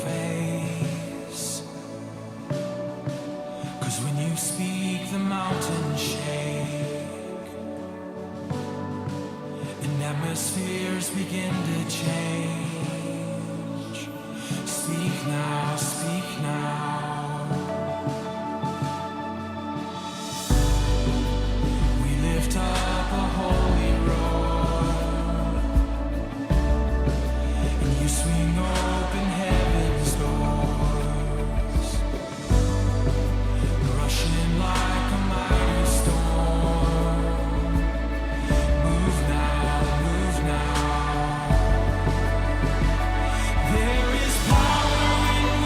face. 'Cause when you speak, the mountains shake, and atmospheres begin to change. Speak now, speak now. We lift up a holy road, and you swing open heaven's doors, rushing like a mighty storm. Move now, move now. There is power in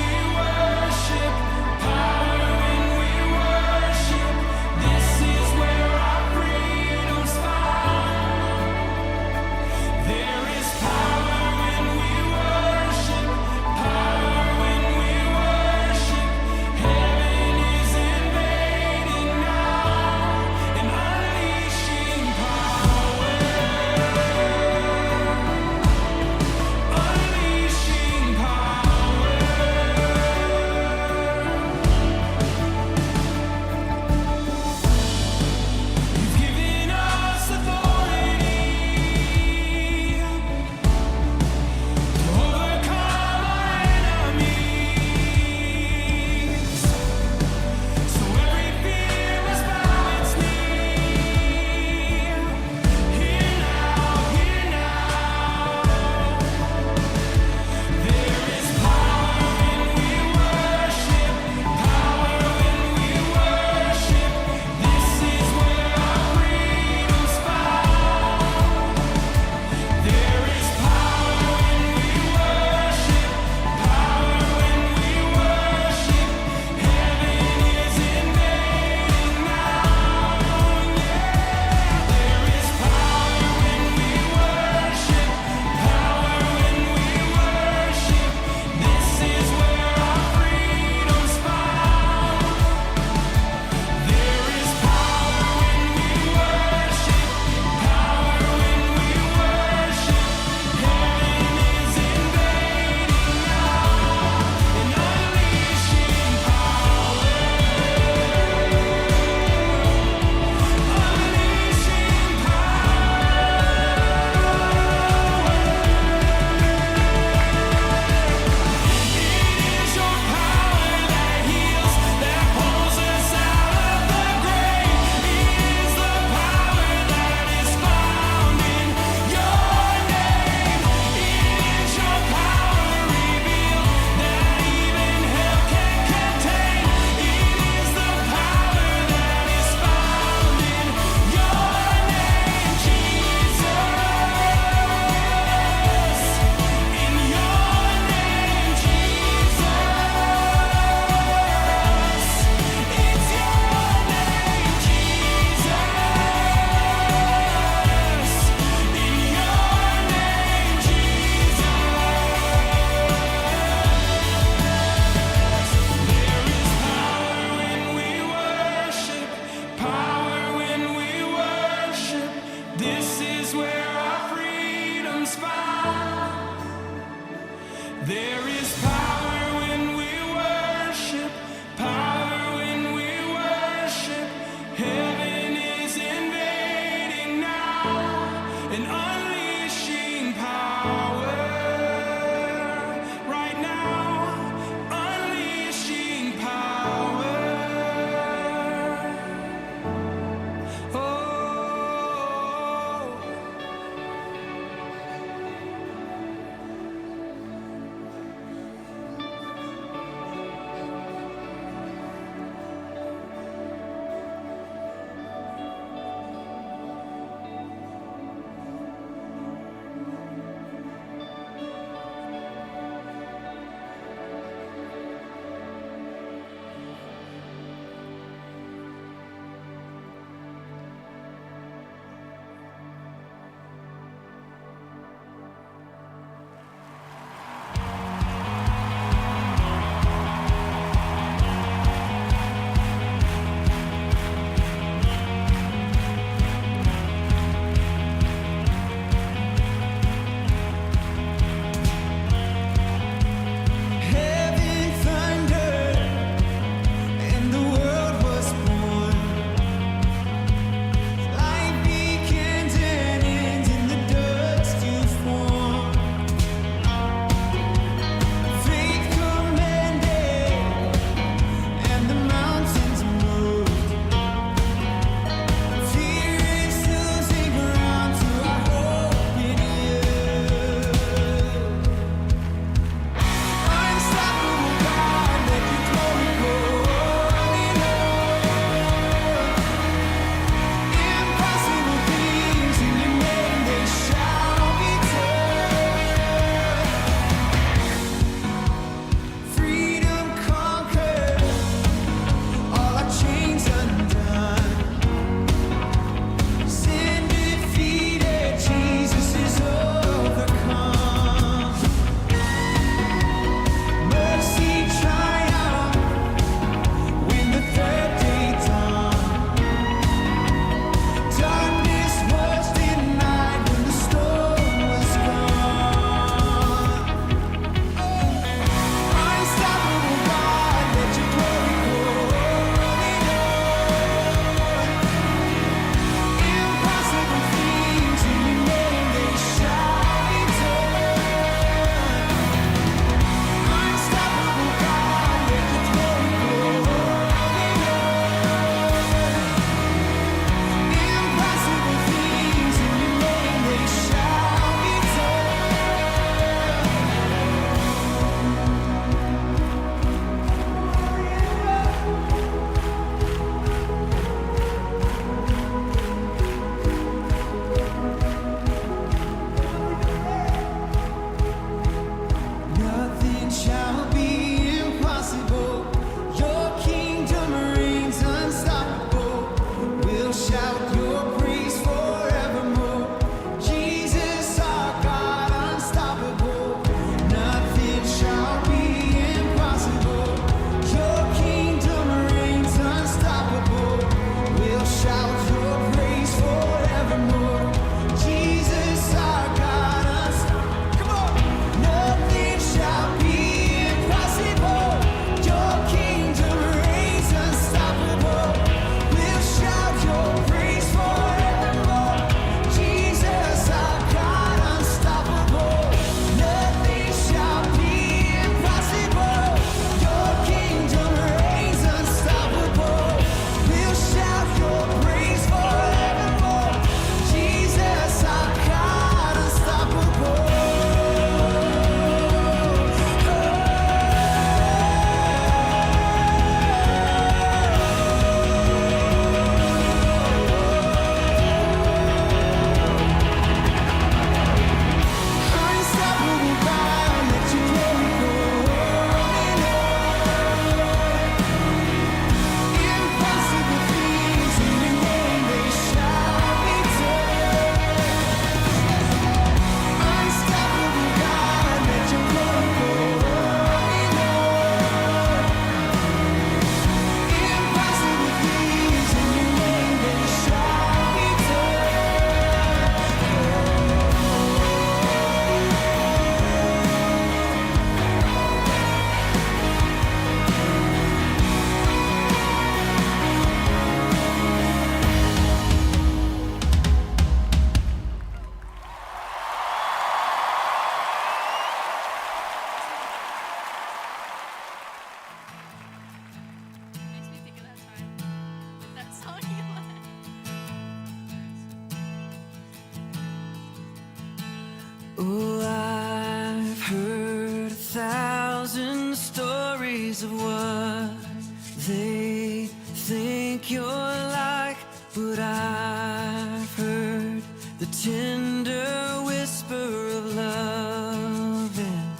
think you're like what I've heard, the tender whisper of love in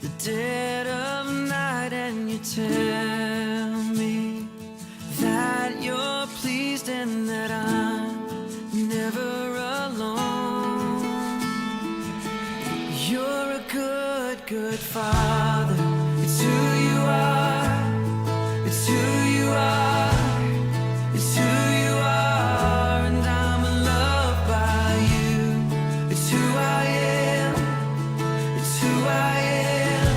the dead of night, and you tell me that you're pleased and that I'm never alone. You're a good, good Father. It's who you are. It's who you are. It's who you are, and I'm loved by you. It's who I am. It's who I am.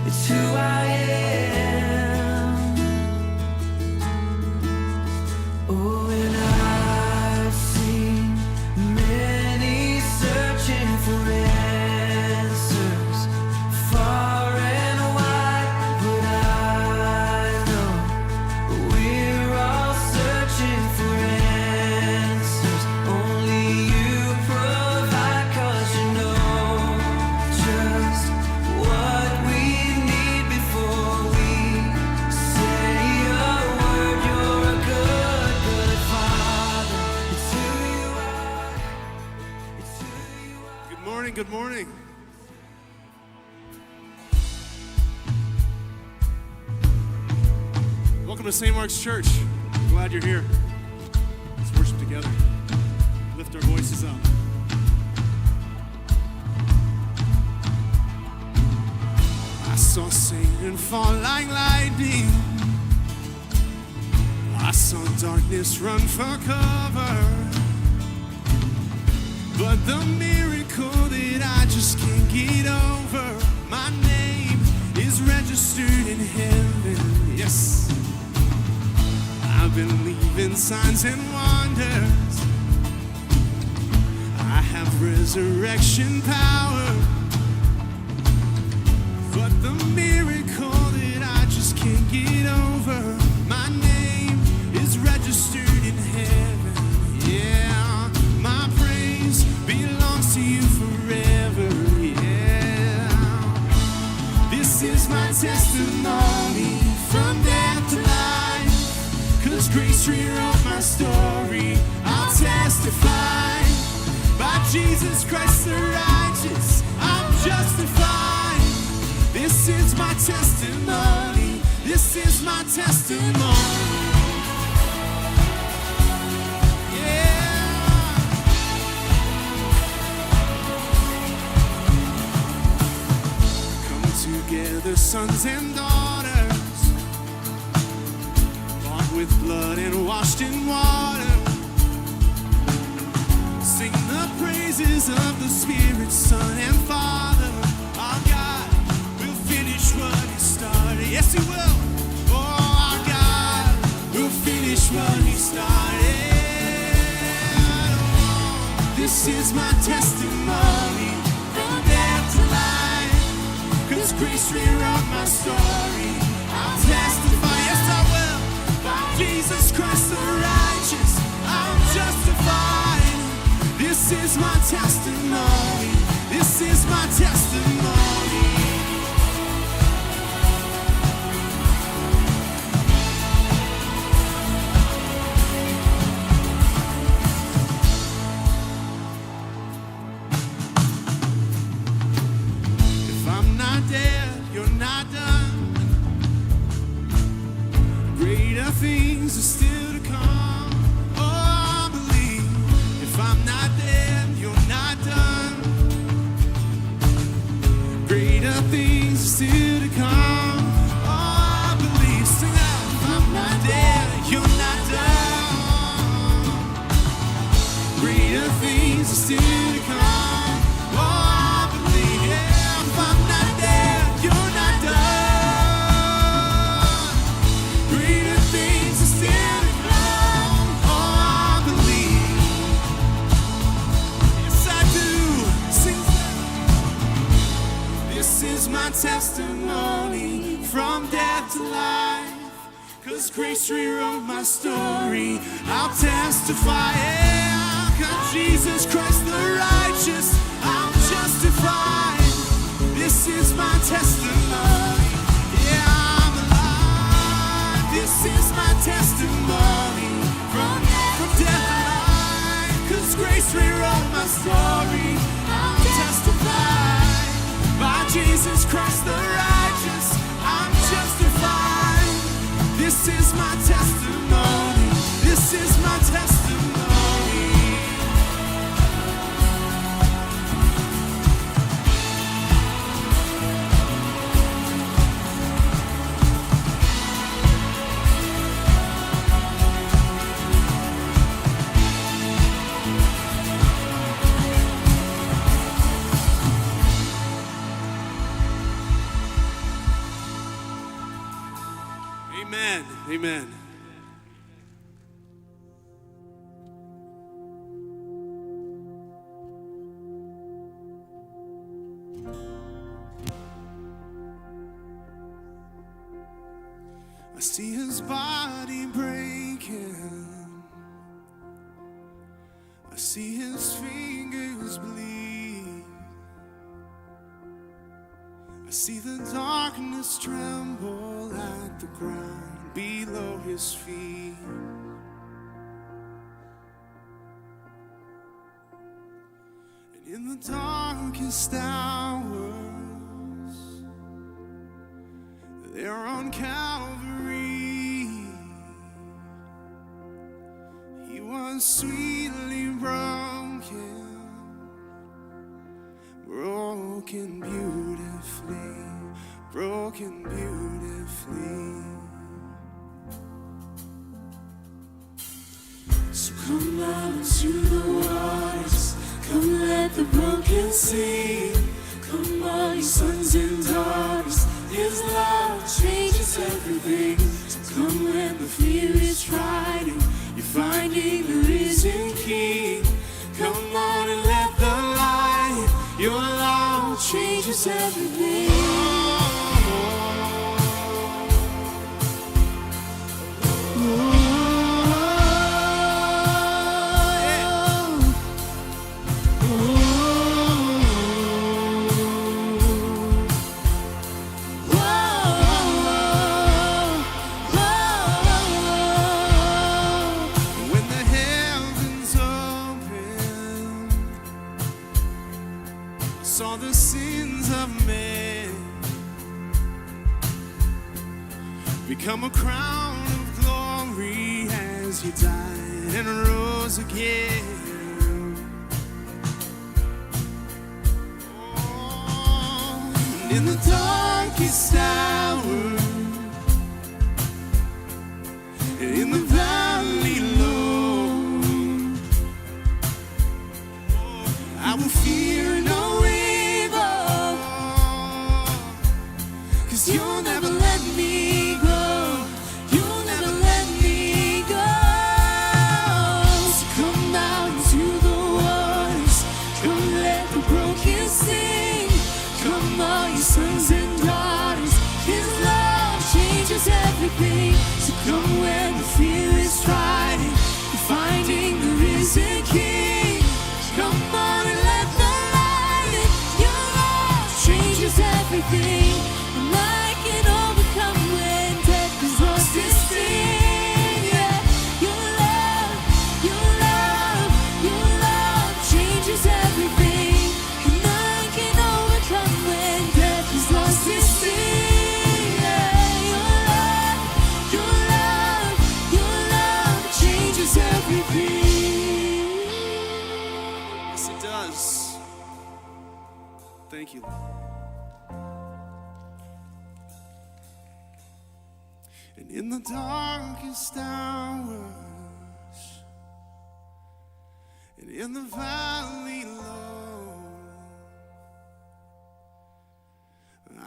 It's who I am. Oh, and I've seen many searching for answers far and wide, but I know we're all searching for answers. Only you provide, 'cause you know just what we need before we say a word. You're a good, good Father. It's who you are. It's who you are. Good morning, good morning. Welcome to St. Mark's Church. Glad you're here. Let's worship together. Lift our voices up. I saw Satan fall like lightning. I saw darkness run for cover. But the miracle that I just can't get over, my name is registered in heaven. Yes, I believe in signs and wonders. I have resurrection power. But the miracle that I just can't get over, my name is registered in heaven. Yeah, my praise belongs to you forever. Yeah, this is my testimony from death to life. 'Cause grace rewrote my story. I'll testify. By Jesus Christ the righteous, I'm justified. This is my testimony. This is my testimony. Yeah. Come together, sons and daughters, bought with blood and washed in water. Sing the praises of the Spirit, Son, and Father. Our God will finish what He started. Yes, He will. Oh, our God will finish what He started. Oh, this is my testimony from death to life. 'Cause grace rewrote my story. I'll testify. Yes, I will. By Jesus Christ the righteous, I'm justified. This is my testimony. This is my testimony. If I'm not dead, you're not done. Greater things are still to come. Oh, I believe. If I'm not dead, you're not done. Greater things are still to come. Oh, I believe. Sing out. If I'm not dead, you're not done. Greater things are still to come. Oh, I believe. Yeah, if I'm not dead, you're not done. Greater things are still to come. Oh, I believe. Yes, I do. Sing. This is my testimony from death to life. 'Cause grace rewrote my story. I'll testify. Yeah, 'cause Jesus Christ the righteous, I'm justified. This is my testimony. Yeah, I'm alive. This is my testimony. Christ the righteous, I'm justified. This is my testimony. This is my testimony. Amen. Amen. I see his body breaking. I see his fingers bleed. I see the darkness tremble at the ground below his feet. And in the darkest hours, there on Calvary, he was sweetly broken, broken beautifully, broken beautifully. So come out into the waters, come let the broken sing. Come all you sons and daughters, his love changes everything. So come when the fear is riding, you're finding the risen King. Come on and let the light, your love changes everything. Saw the sins of men become a crown of glory as you died and rose again. Oh, and in the darkest hour, and in the valley low, I will fear no evil, 'cause you'll never let me go. You'll never let me go. So come out into the waters, come let the broken sing. Come all you sons and daughters, his love changes everything. So come when the fear is striding, you're finding the risen King. Come on and let the light in. Your love changes everything. And I can overcome when death has lost its sting. Yeah. Your love, your love, your love changes everything. And I can overcome when death has lost its sting. Yeah. Your love, your love, your love changes everything. Yes, it does. Thank you, Lord. And in the darkest hours, and in the valley low,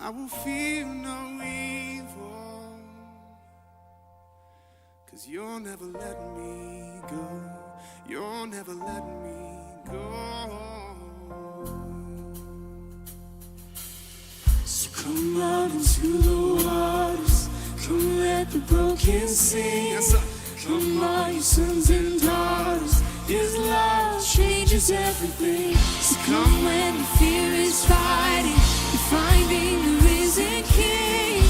I will fear no evil, 'cause you'll never let me go. You'll never let me go. So come out into the waters, come let the broken sing. Yes, sir. Come all you sons and daughters, his love changes everything. So come when the fear is fighting, you're finding the risen King.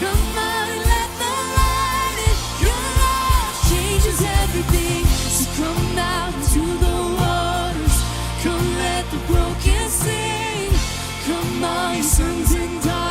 Come on and let the light in. Your love changes everything. So come out into the waters, come let the broken sing. Come all you sons and daughters,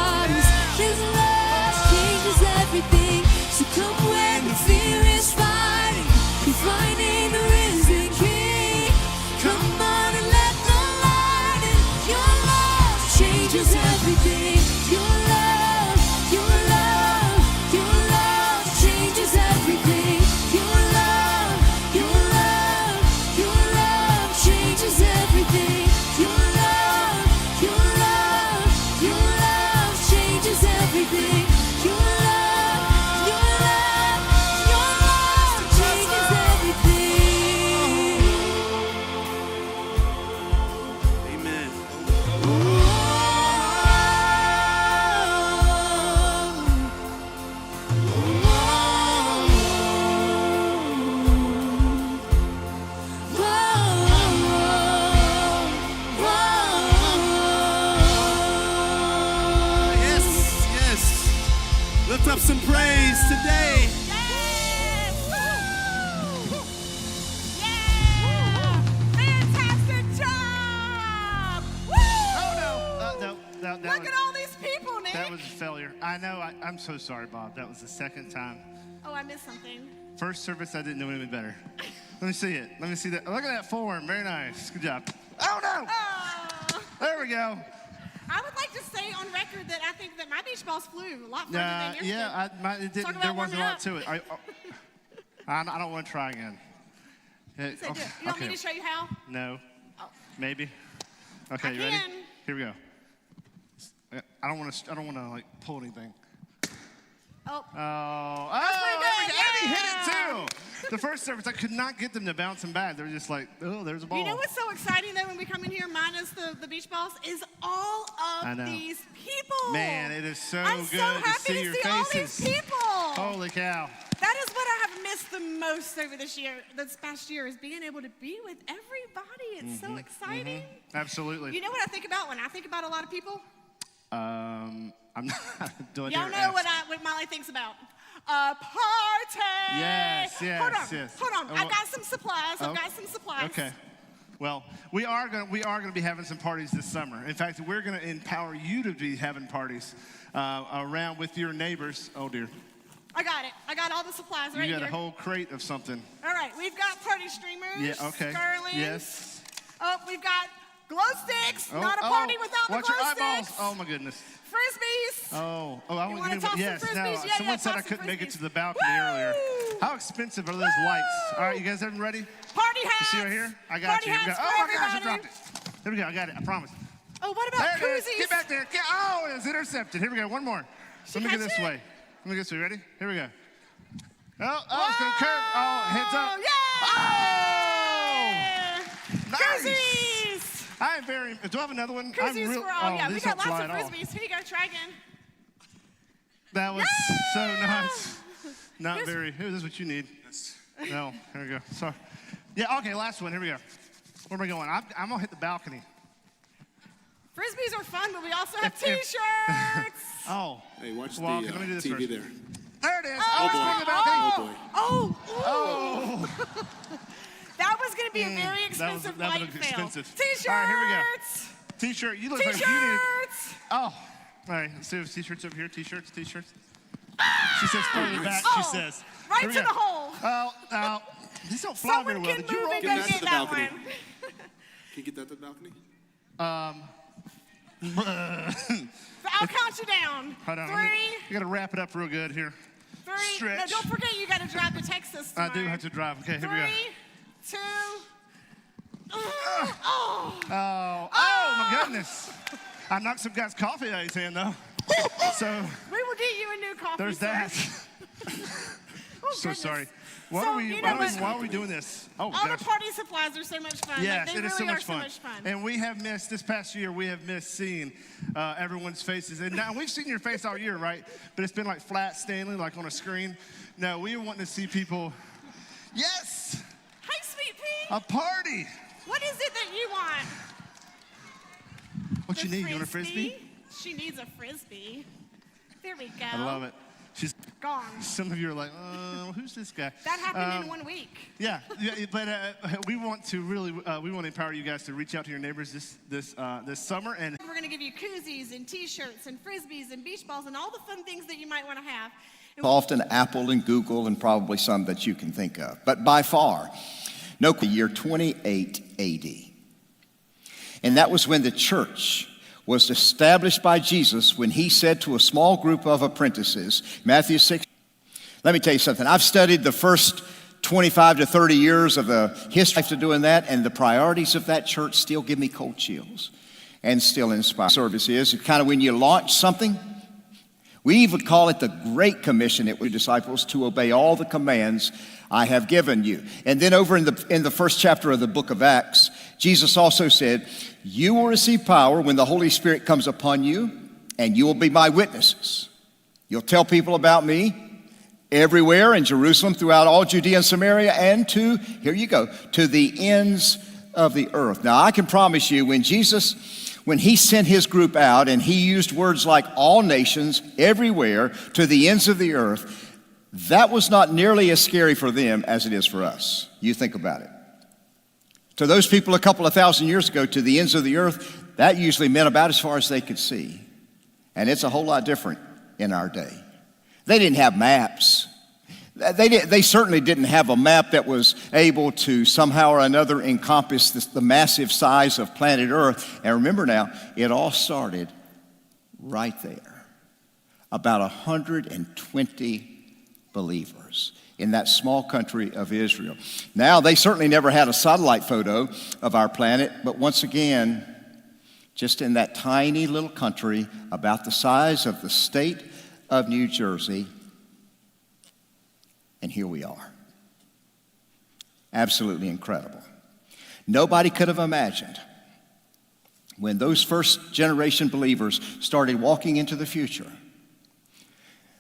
Lift up some praise today. Yes! Woo! Yeah! Fantastic job! Woo! Oh, no. Look at all these people, Nick. That was a failure. I know. I'm so sorry, Bob. That was the second time. Oh, I missed something. First service, I didn't know any better. Let me see it. Let me see that. Look at that form. Very nice. Good job. Oh, no. Oh. There we go. I would like to say on record that I think that my beach balls flew a lot further than yours did. It Talk didn't. There about wasn't a warming lot up. to it. I don't want to try again. So do it. You want me to show you how? No. Oh. Maybe. Okay, I you ready? can. Here we go. I don't want to like pull anything. Oh. Oh, pretty good, Eddie hit yeah. it too. The first service, I could not get them to bounce them back. They were just like, oh, there's a ball. You know what's so exciting though when we come in here minus the beach balls is all I of know. these people. Man, it is so I'm good so to happy see your all faces. these people. Holy cow. That is what I have missed the most over this past year, is being able to be with everybody. It's so exciting. Absolutely. You know what I think about when I think about a lot of people? I'm not doing Y'all know what Molly thinks about. A party. Yes. Hold on. Oh, I've got some supplies. Okay. Well, we are gonna be having some parties this summer. In fact, we're gonna empower you to be having parties around with your neighbors. Oh dear. I got it. I got all the supplies right You got here. a whole crate of something. All right, we've got party streamers. Yeah. Okay. Garlands. Yes. Oh, we've got glow sticks. Not a party without watch the glow your eyeballs. sticks. Oh my goodness. Frisbees. Oh, I You want wanna to toss some yes. No, Frisbees? Yeah, someone said I toss some couldn't make it Frisbees. to the balcony earlier. Woo! How expensive are those lights? All right, you guys everyone ready? Party You hats. see right here? I got Party you. Here we go. hats Oh for my gosh, I everybody. dropped it. Here we go. I got it. I promise. Oh, what about There it is. koozies? Get back there. Oh, it's intercepted. Here we go. One more. Let me catch get this it? way. Let me get this way. Ready? Here we go. Oh, it's going to curve. Oh, heads up. Yeah! Oh! Nice. Koozies. I am very. Do I have another one? Koozies for all. Yeah, we these got don't lots fly of at all. Frisbees. Here you go. Try again. That was so Yeah. nice. Not very. Here, this is what you need. No, here we go. Sorry. Yeah, okay, last one. Here we go. Where am I going? I'm going to hit the balcony. Frisbees are fun, but we also have If- T-shirts. Oh. Hey, watch Well, the let me do this TV first. there. There it is. Oh, Oh, it's going to the balcony. Oh, boy. Oh, Oh. that was going to be a very expensive that light was fail. expensive. T-shirts. All right, here we go. T-shirt. You look like you need. T-shirts. Oh. All right, let's do T-shirts over here. T-shirts. She says further back. She Oh, says. right Here we to go. the hole. Oh. These don't fly very Someone well. can Did you move roll and Get go that to get the that balcony. one. Can you get that to the balcony? I'll count you down. Hold on. 3, You got to wrap it up real good here. 3. Stretch. No, don't forget you got to drive to Texas I tomorrow. do have to drive. Okay, here 3, we go. 2. Oh. Oh, my goodness. I knocked some guy's coffee out of his hand, though. So We will get you a new coffee. there's sir. that. Oh, So goodness. sorry. So, you know what? Why are we doing this? Oh, All gosh. the party supplies are so much fun. Yes, Like, they it is really so are much fun. so much fun. And we have missed, this past year, we have missed seeing everyone's faces. And now we've seen your face all year, right? But it's been like flat Stanley, like on a screen. No, we want to see people. Yes, Hi, Sweet Pea. a party. What is it that you want? What you The need? You want a Frisbee? She needs a Frisbee. There we go. I love it. She's. Gone. Some of you are like, who's this guy? That happened in 1 week. Yeah, but we want to really, we want to empower you guys to reach out to your neighbors this summer. And We're going to give you koozies and T-shirts and Frisbees and beach balls and all the fun things that you might want to have. And Often Apple and Google and probably some that you can think of. But by far, no, the year 28 AD. And that was when the church was established by Jesus when he said to a small group of apprentices, Matthew 6. Let me tell you something. I've studied the first 25 to 30 years of the history of doing that, and the priorities of that church still give me cold chills and still inspire. Service is kind of when you launch something. We even call it the Great Commission. It was disciples to obey all the commands I have given you. And then over in the first chapter of the book of Acts, Jesus also said, you will receive power when the Holy Spirit comes upon you, and you will be my witnesses. You'll tell people about me everywhere in Jerusalem, throughout all Judea and Samaria, and here you go, to the ends of the earth. Now, I can promise you, when Jesus when he sent his group out and he used words like all nations, everywhere, to the ends of the earth, that was not nearly as scary for them as it is for us. You think about it. To those people a couple of thousand years ago, to the ends of the earth, that usually meant about as far as they could see. And it's a whole lot different in our day. They didn't have maps. They certainly didn't have a map that was able to somehow or another encompass the massive size of planet Earth. And remember now, it all started right there. About 120 believers in that small country of Israel. Now, they certainly never had a satellite photo of our planet, but once again, just in that tiny little country about the size of the state of New Jersey, and here we are. Absolutely incredible. Nobody could have imagined when those first generation believers started walking into the future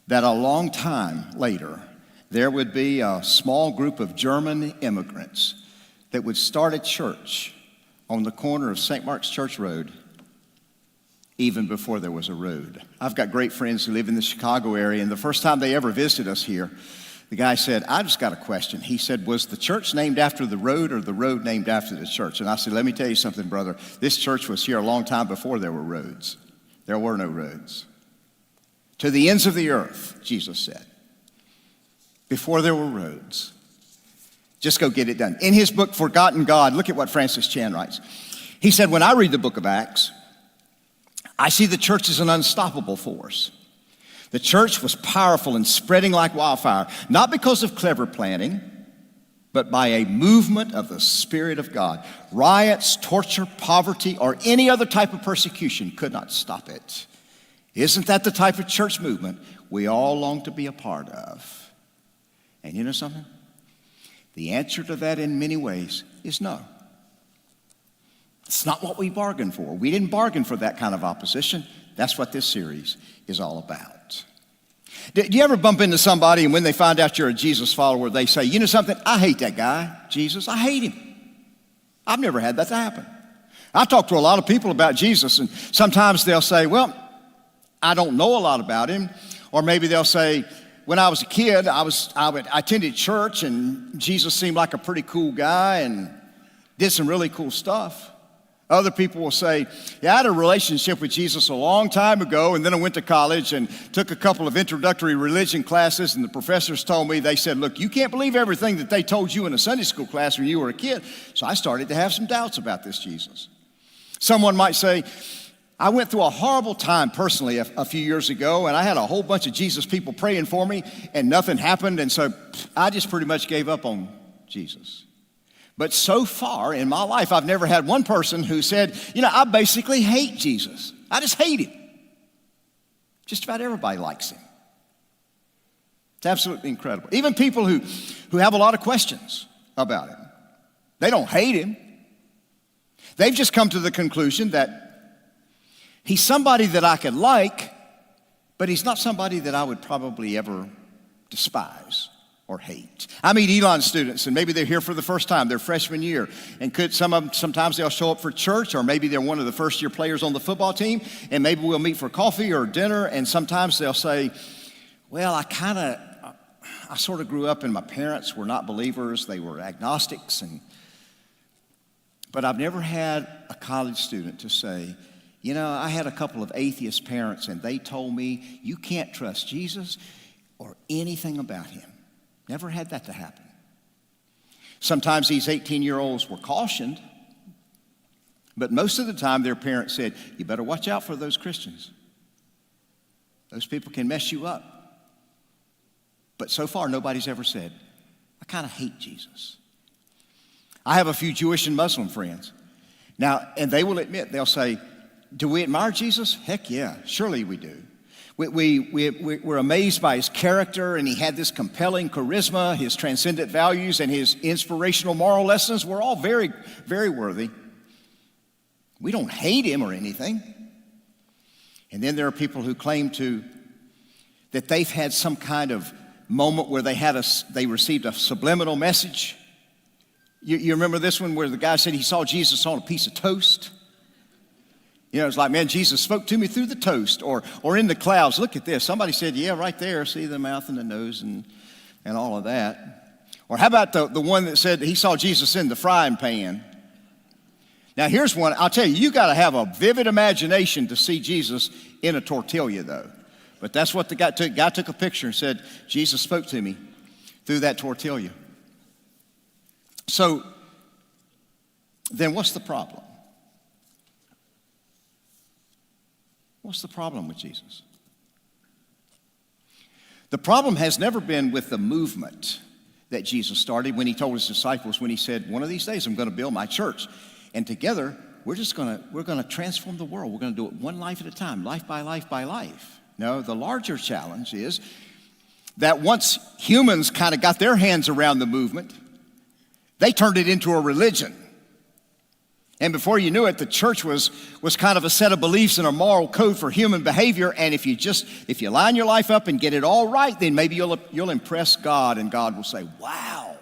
that a long time later, there would be a small group of German immigrants that would start a church on the corner of St. Mark's Church Road even before there was a road. I've got great friends who live in the Chicago area, and the first time they ever visited us here, the guy said, I just got a question. He said, was the church named after the road or the road named after the church? And I said, let me tell you something, brother. This church was here a long time before there were roads. There were no roads. To the ends of the earth, Jesus said. Before there were roads. Just go get it done. In his book, Forgotten God, look at what Francis Chan writes. He said, when I read the book of Acts, I see the church as an unstoppable force. The church was powerful and spreading like wildfire, not because of clever planning, but by a movement of the Spirit of God. Riots, torture, poverty, or any other type of persecution could not stop it. Isn't that the type of church movement we all long to be a part of? And you know something? The answer to that in many ways is no. It's not what we bargained for. We didn't bargain for that kind of opposition. That's what this series is all about. Do you ever bump into somebody and when they find out you're a Jesus follower, they say, you know something? I hate that guy, Jesus. I hate him. I've never had that to happen. I talk to a lot of people about Jesus, and sometimes they'll say, well, I don't know a lot about him. Or maybe they'll say, when I was a kid, I attended church, and Jesus seemed like a pretty cool guy and did some really cool stuff. Other people will say, yeah, I had a relationship with Jesus a long time ago, and then I went to college and took a couple of introductory religion classes, and the professors told me, they said, look, you can't believe everything that they told you in a Sunday school class when you were a kid. So I started to have some doubts about this Jesus. Someone might say, I went through a horrible time personally a few years ago, and I had a whole bunch of Jesus people praying for me, and nothing happened, and so I just pretty much gave up on Jesus. But so far in my life, I've never had one person who said, you know, I basically hate Jesus. I just hate him. Just about everybody likes him. It's absolutely incredible. Even people who have a lot of questions about him, they don't hate him. They've just come to the conclusion that he's somebody that I could like, but he's not somebody that I would probably ever despise or hate. I meet Elon students, and maybe they're here for the first time, their freshman year, and sometimes they'll show up for church, or maybe they're one of the first-year players on the football team, and maybe we'll meet for coffee or dinner, and sometimes they'll say, well, I sort of grew up, and my parents were not believers, they were agnostics, but I've never had a college student to say, you know, I had a couple of atheist parents, and they told me, you can't trust Jesus or anything about him. Never had that to happen. Sometimes these 18-year-olds were cautioned, but most of the time their parents said, you better watch out for those Christians. Those people can mess you up. But so far, nobody's ever said, I kind of hate Jesus. I have a few Jewish and Muslim friends. Now, and they will admit, they'll say, do we admire Jesus? Heck yeah, surely we do. We're amazed by his character, and he had this compelling charisma, his transcendent values, and his inspirational moral lessons were all very, very worthy. We don't hate him or anything. And then there are people who claim that they've had some kind of moment where they received a subliminal message. You remember this one where the guy said he saw Jesus on a piece of toast? You know, it's like, man, Jesus spoke to me through the toast or in the clouds. Look at this. Somebody said, yeah, right there, see the mouth and the nose and all of that. Or how about the one that said he saw Jesus in the frying pan? Now, here's one. I'll tell you, you got to have a vivid imagination to see Jesus in a tortilla, though. But that's what the guy took. Guy took a picture and said, Jesus spoke to me through that tortilla. So, then what's the problem? What's the problem with Jesus? The problem has never been with the movement that Jesus started when he told his disciples, when he said, one of these days I'm going to build my church. And together, we're going to transform the world. We're going to do it one life at a time, life by life by life. No, the larger challenge is that once humans kind of got their hands around the movement, they turned it into a religion. And before you knew it, the church was kind of a set of beliefs and a moral code for human behavior. And if you line your life up and get it all right, then maybe you'll impress God, and God will say, wow.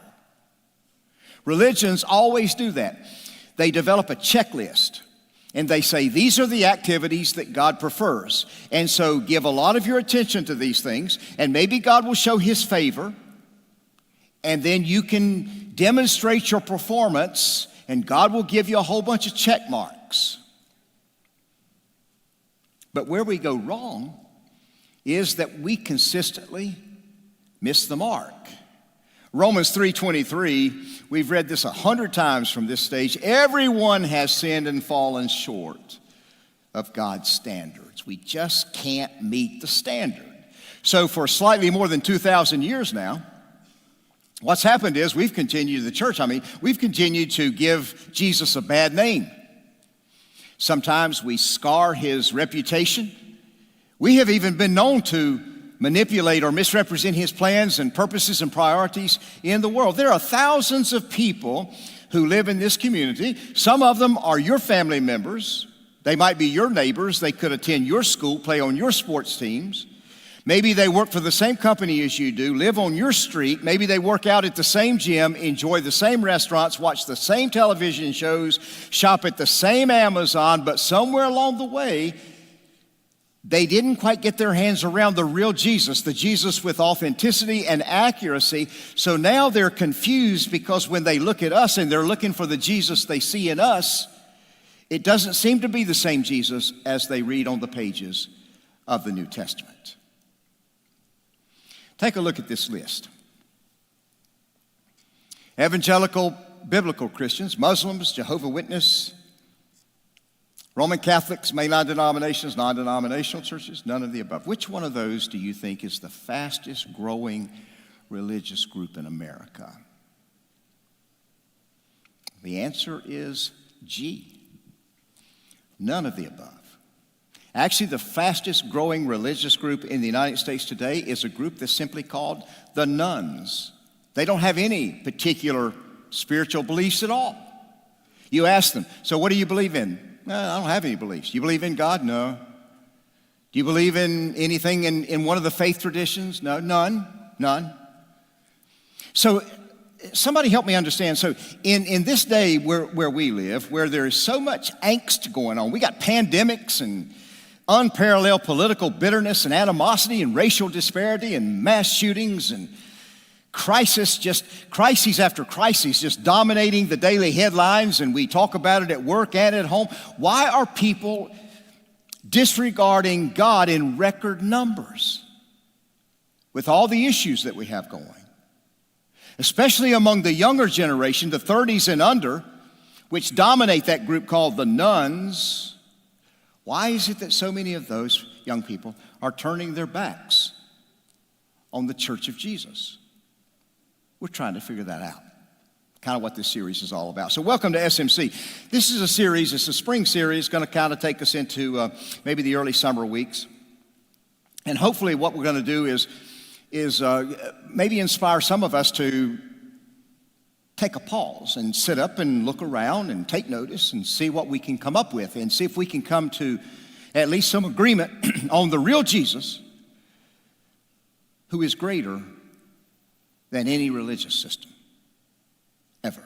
Religions always do that. They develop a checklist, and they say, these are the activities that God prefers. And so give a lot of your attention to these things, and maybe God will show his favor, and then you can demonstrate your performance, and God will give you a whole bunch of check marks. But where we go wrong is that we consistently miss the mark. Romans 3:23, we've read this 100 times from this stage. Everyone has sinned and fallen short of God's standards. We just can't meet the standard. So for slightly more than 2,000 years now, what's happened is we've continued to give Jesus a bad name. Sometimes we scar his reputation. We have even been known to manipulate or misrepresent his plans and purposes and priorities in the world. There are thousands of people who live in this community. Some of them are your family members. They might be your neighbors. They could attend your school, play on your sports teams. Maybe they work for the same company as you do, live on your street. Maybe they work out at the same gym, enjoy the same restaurants, watch the same television shows, shop at the same Amazon, but somewhere along the way, they didn't quite get their hands around the real Jesus, the Jesus with authenticity and accuracy. So now they're confused because when they look at us and they're looking for the Jesus they see in us, it doesn't seem to be the same Jesus as they read on the pages of the New Testament. Take a look at this list. Evangelical biblical Christians, Muslims, Jehovah's Witnesses, Roman Catholics, mainline denominations, non-denominational churches, none of the above. Which one of those do you think is the fastest growing religious group in America? The answer is G. None of the above. Actually, the fastest growing religious group in the United States today is a group that's simply called the nuns. They don't have any particular spiritual beliefs at all. You ask them, so what do you believe in? No, I don't have any beliefs. Do you believe in God? No. Do you believe in anything in one of the faith traditions? No, none. So somebody help me understand. So in this day where we live, where there is so much angst going on, we got pandemics and unparalleled political bitterness and animosity and racial disparity and mass shootings and crises after crises just dominating the daily headlines, and we talk about it at work and at home. Why are people disregarding God in record numbers with all the issues that we have going? Especially among the younger generation, the 30s and under, which dominate that group called the nuns. Why is it that so many of those young people are turning their backs on the Church of Jesus? We're trying to figure that out. Kind of what this series is all about. So welcome to SMC. This is a series, it's a spring series, going to kind of take us into maybe the early summer weeks. And hopefully what we're going to do is maybe inspire some of us to take a pause and sit up and look around and take notice and see what we can come up with and see if we can come to at least some agreement on the real Jesus who is greater than any religious system ever.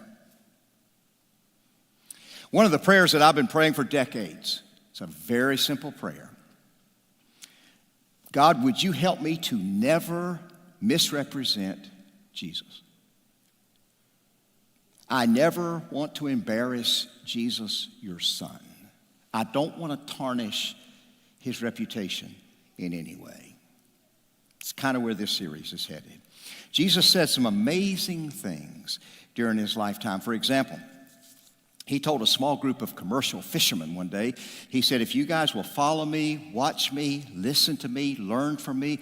One of the prayers that I've been praying for decades, It's a very simple prayer. God, would you help me to never misrepresent Jesus? I never want to embarrass Jesus, your son. I don't want to tarnish his reputation in any way. It's kind of where this series is headed. Jesus said some amazing things during his lifetime. For example, he told a small group of commercial fishermen one day, he said, if you guys will follow me, watch me, listen to me, learn from me,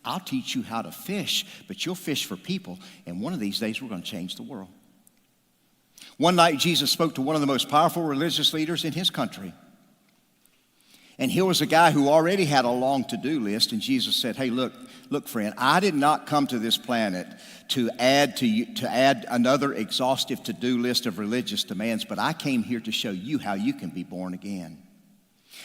I'll teach you how to fish, but you'll fish for people, and one of these days we're going to change the world. One night, Jesus spoke to one of the most powerful religious leaders in his country. And here was a guy who already had a long to-do list, and Jesus said, hey, look, friend, I did not come to this planet to add another exhaustive to-do list of religious demands, but I came here to show you how you can be born again.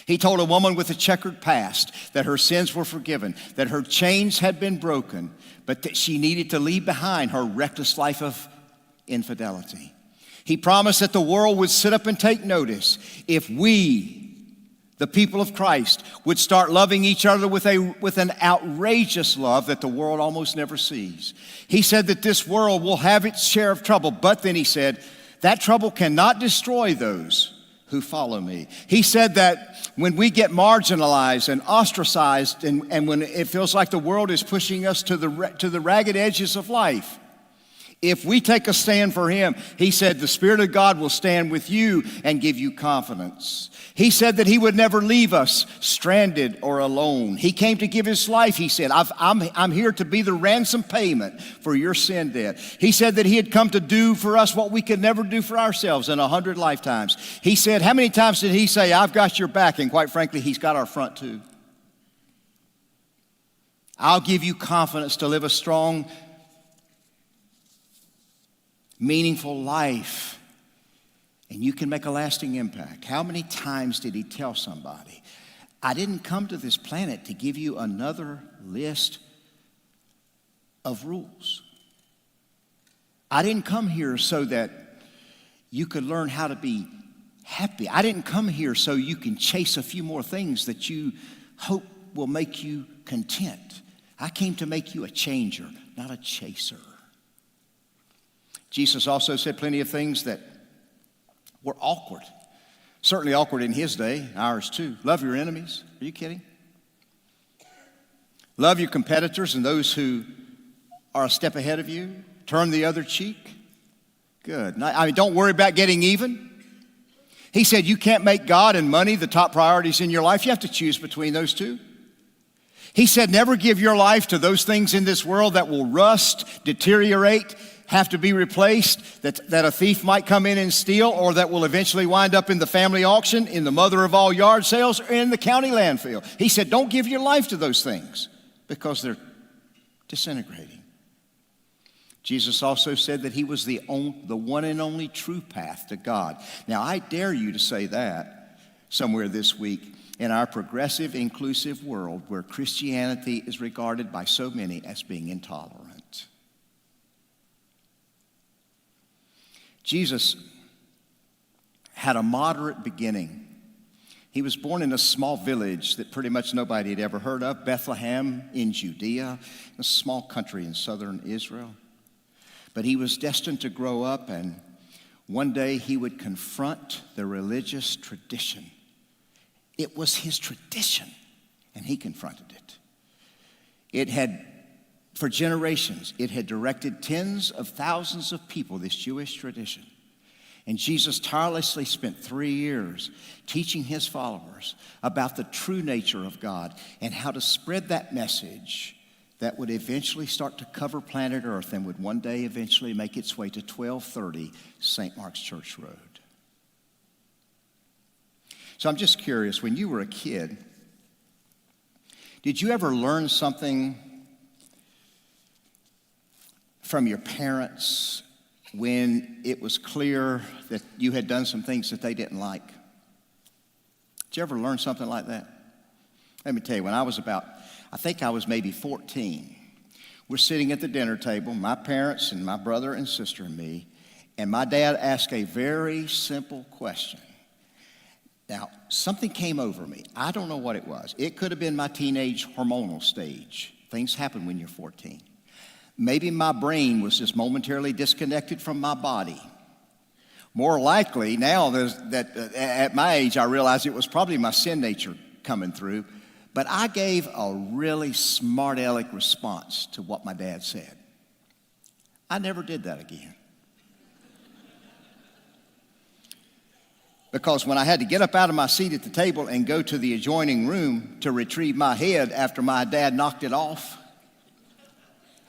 He told a woman with a checkered past that her sins were forgiven, that her chains had been broken, but that she needed to leave behind her reckless life of infidelity. He promised that the world would sit up and take notice if we, the people of Christ, would start loving each other with an outrageous love that the world almost never sees. He said that this world will have its share of trouble, but then he said, that trouble cannot destroy those who follow me. He said that when we get marginalized and ostracized and when it feels like the world is pushing us to the ragged edges of life, if we take a stand for him, he said, the Spirit of God will stand with you and give you confidence. He said that he would never leave us stranded or alone. He came to give his life. He said, I'm here to be the ransom payment for your sin debt. He said that he had come to do for us what we could never do for ourselves in 100 lifetimes. He said, how many times did he say, I've got your back? And quite frankly, he's got our front too. I'll give you confidence to live a strong, meaningful life, and you can make a lasting impact. How many times did he tell somebody, I didn't come to this planet to give you another list of rules. I didn't come here so that you could learn how to be happy. I didn't come here so you can chase a few more things that you hope will make you content. I came to make you a changer, not a chaser. Jesus also said plenty of things that were awkward. Certainly awkward in his day, ours too. Love your enemies. Are you kidding? Love your competitors and those who are a step ahead of you. Turn the other cheek. Good. I mean, don't worry about getting even. He said you can't make God and money the top priorities in your life. You have to choose between those two. He said never give your life to those things in this world that will rust, deteriorate, have to be replaced, that a thief might come in and steal, or that will eventually wind up in the family auction, in the mother of all yard sales, or in the county landfill. He said, don't give your life to those things because they're disintegrating. Jesus also said that he was the one and only true path to God. Now, I dare you to say that somewhere this week in our progressive, inclusive world where Christianity is regarded by so many as being intolerant. Jesus had a moderate beginning. He was born in a small village that pretty much nobody had ever heard of, Bethlehem in Judea, a small country in southern Israel. But he was destined to grow up, and one day he would confront the religious tradition. It was his tradition, and he confronted it. For generations, it had directed tens of thousands of people, this Jewish tradition. And Jesus tirelessly spent 3 years teaching his followers about the true nature of God and how to spread that message that would eventually start to cover planet Earth and would one day eventually make its way to 1230 St. Mark's Church Road. So I'm just curious, when you were a kid, did you ever learn something from your parents when it was clear that you had done some things that they didn't like? Did you ever learn something like that? Let me tell you, when I was I think I was maybe 14. We're sitting at the dinner table, my parents and my brother and sister and me, and my dad asked a very simple question. Now, something came over me. I don't know what it was. It could have been my teenage hormonal stage. Things happen when you're 14. Maybe my brain was just momentarily disconnected from my body. More likely, now that at my age, I realize it was probably my sin nature coming through. But I gave a really smart aleck response to what my dad said. I never did that again. Because when I had to get up out of my seat at the table and go to the adjoining room to retrieve my head after my dad knocked it off,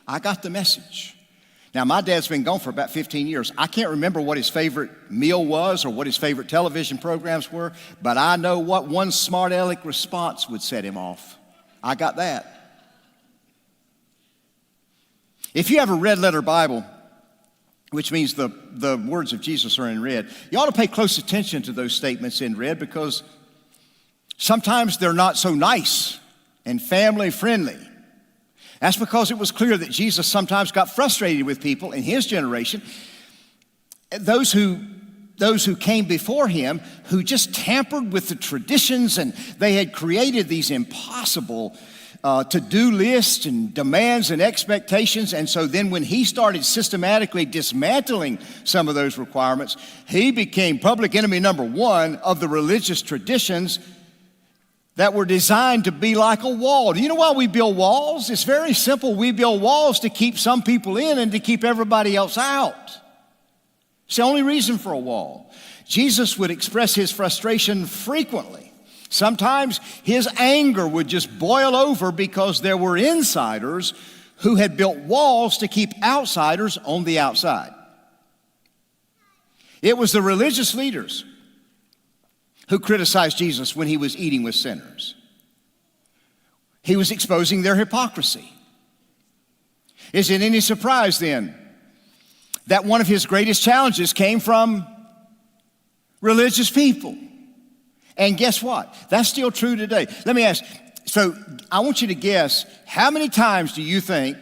I got the message. Now, my dad's been gone for about 15 years. I can't remember what his favorite meal was or what his favorite television programs were, but I know what one smart aleck response would set him off. I got that. If you have a red letter Bible, which means the words of Jesus are in red, you ought to pay close attention to those statements in red because sometimes they're not so nice and family friendly. That's because it was clear that Jesus sometimes got frustrated with people in his generation, those who came before him, who just tampered with the traditions, and they had created these impossible to-do lists and demands and expectations. And so then when he started systematically dismantling some of those requirements, he became public enemy number one of the religious traditions that were designed to be like a wall. Do you know why we build walls? It's very simple. We build walls to keep some people in and to keep everybody else out. It's the only reason for a wall. Jesus would express his frustration frequently. Sometimes his anger would just boil over because there were insiders who had built walls to keep outsiders on the outside. It was the religious leaders who criticized Jesus when he was eating with sinners. He was exposing their hypocrisy. Is it any surprise then that one of his greatest challenges came from religious people? And guess what? That's still true today. Let me ask, so I want you to guess, how many times do you think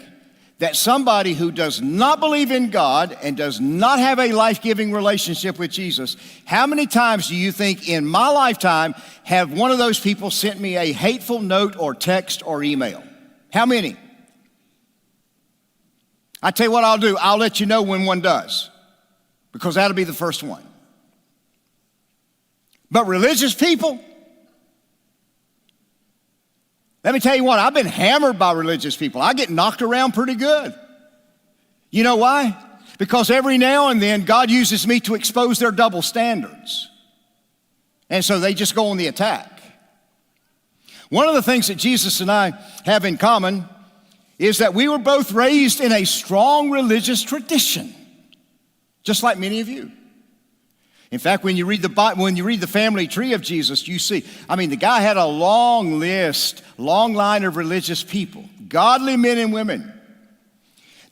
that somebody who does not believe in God and does not have a life-giving relationship with Jesus, how many times do you think in my lifetime have one of those people sent me a hateful note or text or email? How many? I tell you what I'll do. I'll let you know when one does, because that'll be the first one. But religious people, let me tell you what, I've been hammered by religious people. I get knocked around pretty good. You know why? Because every now and then God uses me to expose their double standards. And so they just go on the attack. One of the things that Jesus and I have in common is that we were both raised in a strong religious tradition, just like many of you. In fact, when you read the family tree of Jesus, you see, the guy had a long list, long line of religious people, godly men and women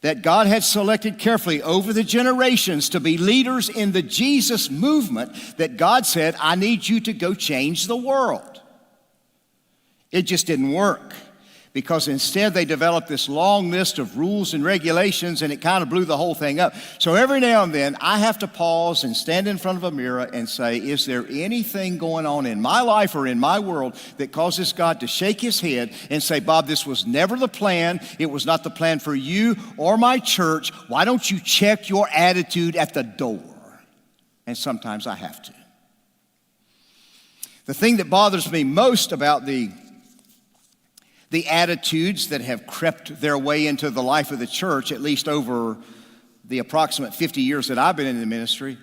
that God had selected carefully over the generations to be leaders in the Jesus movement that God said, I need you to go change the world. It just didn't work, because instead they developed this long list of rules and regulations, and it kind of blew the whole thing up. So every now and then I have to pause and stand in front of a mirror and say, is there anything going on in my life or in my world that causes God to shake his head and say, Bob, this was never the plan. It was not the plan for you or my church. Why don't you check your attitude at the door? And sometimes I have to. The thing that bothers me most about the attitudes that have crept their way into the life of the church, at least over the approximate 50 years that I've been in the ministry.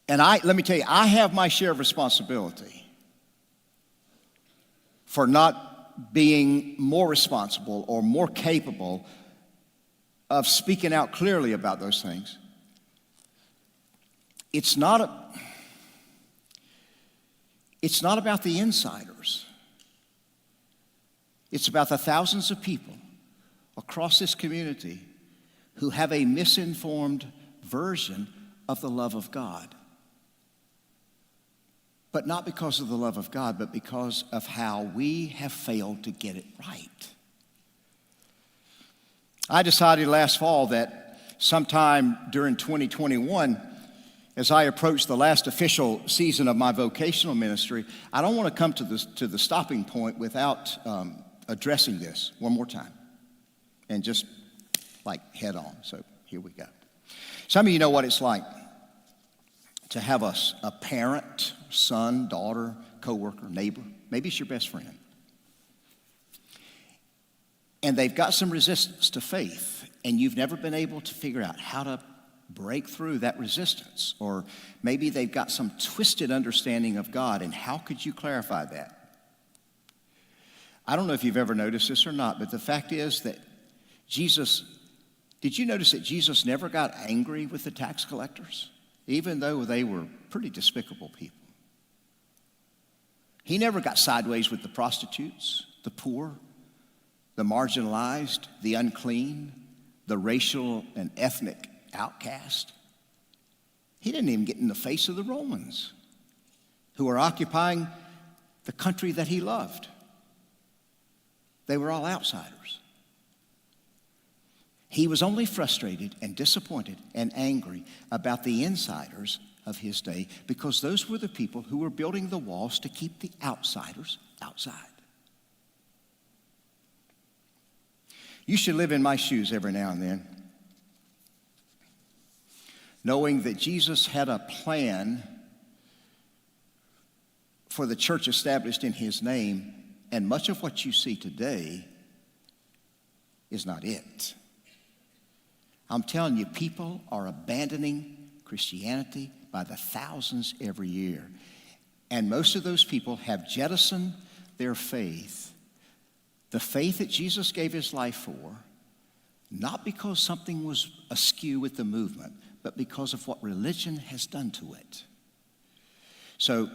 And let me tell you, I have my share of responsibility for not being more responsible or more capable of speaking out clearly about those things. It's not about the insiders. It's about the thousands of people across this community who have a misinformed version of the love of God. But not because of the love of God, but because of how we have failed to get it right. I decided last fall that sometime during 2021, as I approach the last official season of my vocational ministry, I don't want to come to the stopping point without addressing this one more time and just like head on. So here we go. Some of you know what it's like to have a parent, son, daughter, coworker, neighbor, maybe it's your best friend, and they've got some resistance to faith, and you've never been able to figure out how to break through that resistance. Or maybe they've got some twisted understanding of God, and how could you clarify that? I don't know if you've ever noticed this or not, but the fact is that did you notice that Jesus never got angry with the tax collectors, even though they were pretty despicable people? He never got sideways with the prostitutes, the poor, the marginalized, the unclean, the racial and ethnic outcast. He didn't even get in the face of the Romans, who were occupying the country that he loved. They were all outsiders. He was only frustrated and disappointed and angry about the insiders of his day, because those were the people who were building the walls to keep the outsiders outside. You should live in my shoes every now and then, knowing that Jesus had a plan for the church established in his name, and much of what you see today is not it. I'm telling you, people are abandoning Christianity by the thousands every year. And most of those people have jettisoned their faith, the faith that Jesus gave his life for, not because something was askew with the movement, but because of what religion has done to it. So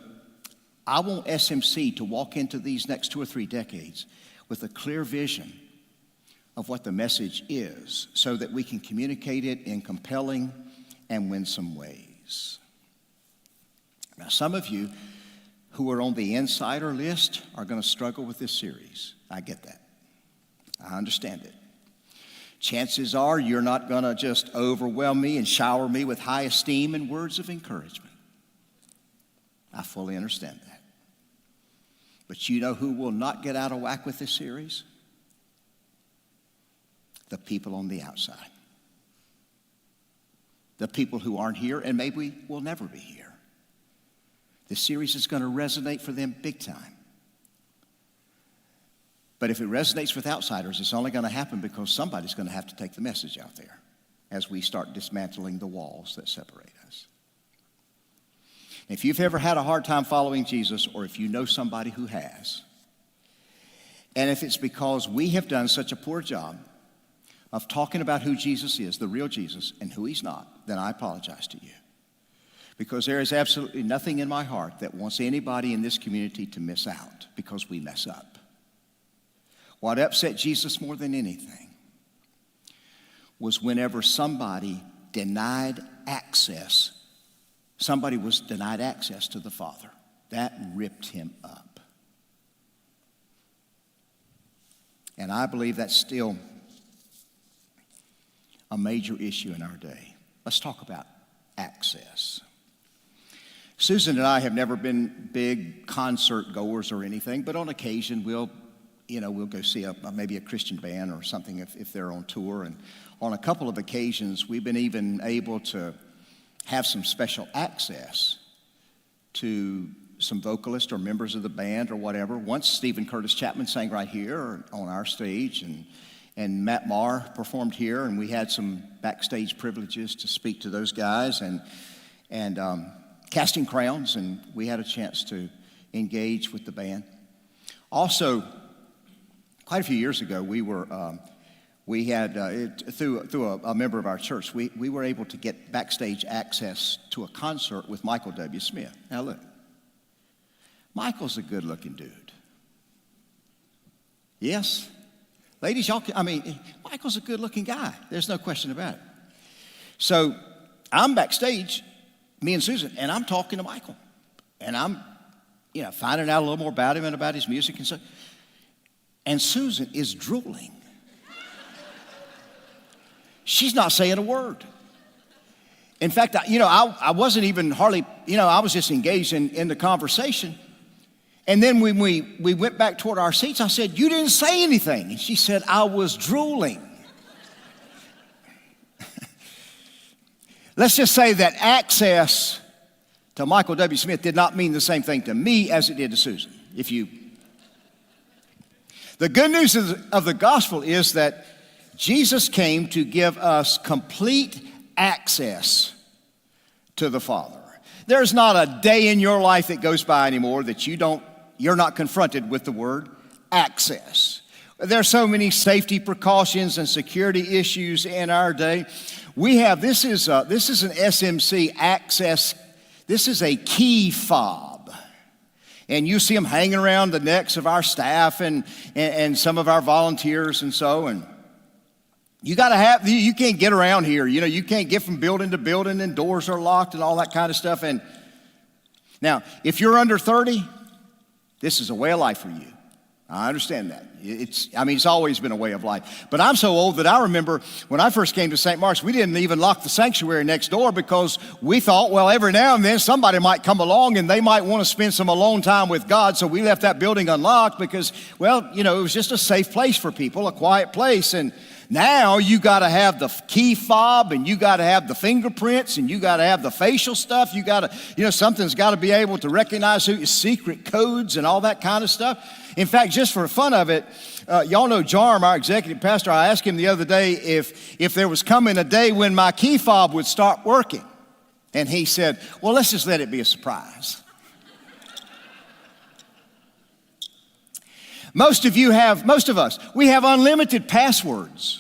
I want SMC to walk into these next 2 or 3 decades with a clear vision of what the message is, so that we can communicate it in compelling and winsome ways. Now, some of you who are on the insider list are going to struggle with this series. I get that. I understand it. Chances are you're not going to just overwhelm me and shower me with high esteem and words of encouragement. I fully understand that. But you know who will not get out of whack with this series? The people on the outside. The people who aren't here and maybe will never be here. This series is going to resonate for them big time. But if it resonates with outsiders, it's only going to happen because somebody's going to have to take the message out there as we start dismantling the walls that separate us. If you've ever had a hard time following Jesus, or if you know somebody who has, and if it's because we have done such a poor job of talking about who Jesus is, the real Jesus, and who he's not, then I apologize to you. Because there is absolutely nothing in my heart that wants anybody in this community to miss out because we mess up. What upset Jesus more than anything was whenever somebody was denied access to the Father. That ripped him up. And I believe that's still a major issue in our day. Let's talk about access. Susan and I have never been big concert goers or anything, but on occasion we'll go see maybe a Christian band or something if they're on tour. And on a couple of occasions, we've been even able to have some special access to some vocalists or members of the band or whatever. Once Stephen Curtis Chapman sang right here on our stage, and Matt Maher performed here, and we had some backstage privileges to speak to those guys, and Casting Crowns, and we had a chance to engage with the band. Also, quite a few years ago, we had through a member of our church, we were able to get backstage access to a concert with Michael W. Smith. Now look, Michael's a good-looking dude. Yes, ladies, Michael's a good-looking guy. There's no question about it. So I'm backstage, me and Susan, and I'm talking to Michael, and I'm, finding out a little more about him and about his music and stuff. And Susan is drooling. She's not saying a word. In fact, I wasn't even hardly, I was just engaged in the conversation. And then when we went back toward our seats, I said, "You didn't say anything." And she said, "I was drooling." Let's just say that access to Michael W. Smith did not mean the same thing to me as it did to Susan. The good news of the gospel is that Jesus came to give us complete access to the Father. There's not a day in your life that goes by anymore that you're not confronted with the word access. There's so many safety precautions and security issues in our day. This is an SMC access. This is a key fob. And you see them hanging around the necks of our staff and some of our volunteers and so. And you can't get around here. You can't get from building to building, and doors are locked and all that kind of stuff. And now, if you're under 30, this is a way of life for you. I understand that. It's always been a way of life. But I'm so old that I remember when I first came to St. Mark's, we didn't even lock the sanctuary next door because we thought, well, every now and then somebody might come along and they might want to spend some alone time with God. So we left that building unlocked because, well, it was just a safe place for people, a quiet place. And now you got to have the key fob, and you got to have the fingerprints, and you got to have the facial stuff. You got to, something's got to be able to recognize secret codes and all that kind of stuff. In fact, just for fun of it, y'all know Jarm, our executive pastor. I asked him the other day if there was coming a day when my key fob would start working. And he said, "Well, let's just let it be a surprise." Most of us, we have unlimited passwords.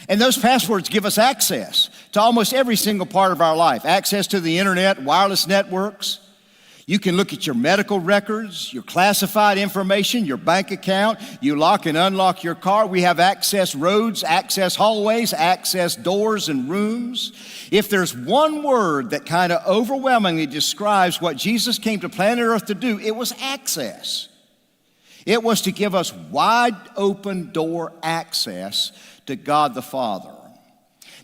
And those passwords give us access to almost every single part of our life. Access to the internet, wireless networks. You can look at your medical records, your classified information, your bank account. You lock and unlock your car. We have access roads, access hallways, access doors and rooms. If there's one word that kind of overwhelmingly describes what Jesus came to planet Earth to do, it was access. It was to give us wide open door access to God the Father.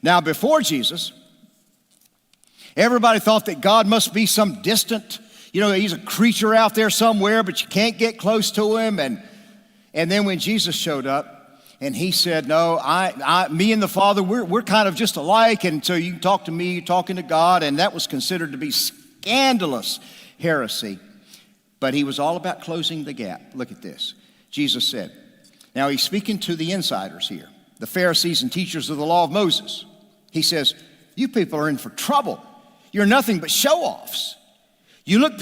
Now, before Jesus, everybody thought that God must be some distant, he's a creature out there somewhere, but you can't get close to him. And then when Jesus showed up and he said, "No, me and the Father, we're kind of just alike. And so you can talk to me, you're talking to God." And that was considered to be scandalous heresy. But he was all about closing the gap. Look at this. Jesus said, now he's speaking to the insiders here, the Pharisees and teachers of the law of Moses. He says, "You people are in for trouble. You're nothing but show-offs. You lock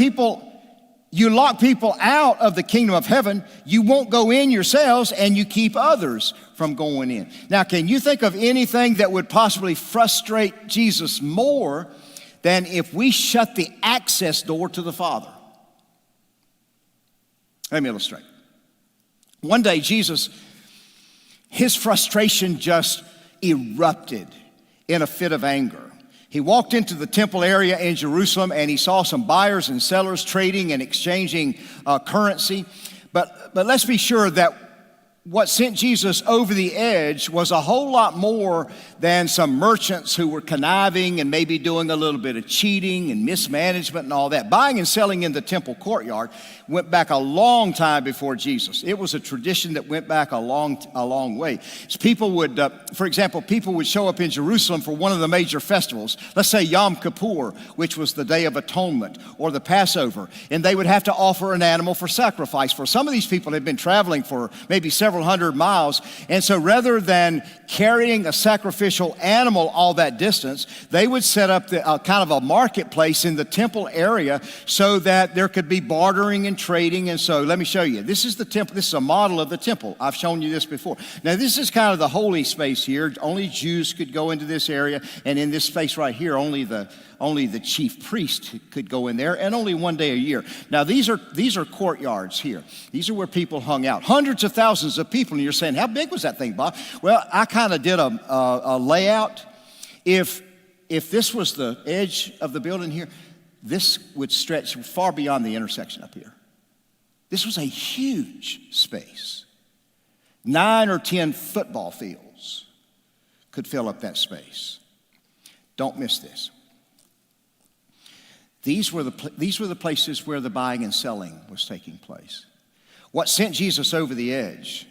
people out of the kingdom of heaven. You won't go in yourselves, and you keep others from going in." Now, can you think of anything that would possibly frustrate Jesus more than if we shut the access door to the Father? Let me illustrate. One day, Jesus, his frustration just erupted in a fit of anger. He walked into the temple area in Jerusalem and he saw some buyers and sellers trading and exchanging currency. But let's be sure that what sent Jesus over the edge was a whole lot more than some merchants who were conniving and maybe doing a little bit of cheating and mismanagement and all that. Buying and selling in the temple courtyard went back a long time before Jesus. It was a tradition that went back a long way. So people would, for example, people would show up in Jerusalem for one of the major festivals. Let's say Yom Kippur, which was the Day of Atonement, or the Passover, and they would have to offer an animal for sacrifice. For some of these people had been traveling for maybe several hundred miles, and so rather than carrying a sacrificial animal all that distance, they would set up kind of a marketplace in the temple area so that there could be bartering and trading. And so let me show you. This is the temple. This is a model of the temple. I've shown you this before. Now this is kind of the holy space here. Only Jews could go into this area, and in this space right here, only the chief priest could go in there, and only one day a year. Now these are courtyards here. These are where people hung out. Hundreds of thousands of people, and you're saying, how big was that thing, Bob? Well, I kind of did a layout. If this was the edge of the building here, this would stretch far beyond the intersection up here. This was a huge space. 9 or 10 football fields could fill up that space. Don't miss this. These were the places where the buying and selling was taking place. What sent Jesus over the edge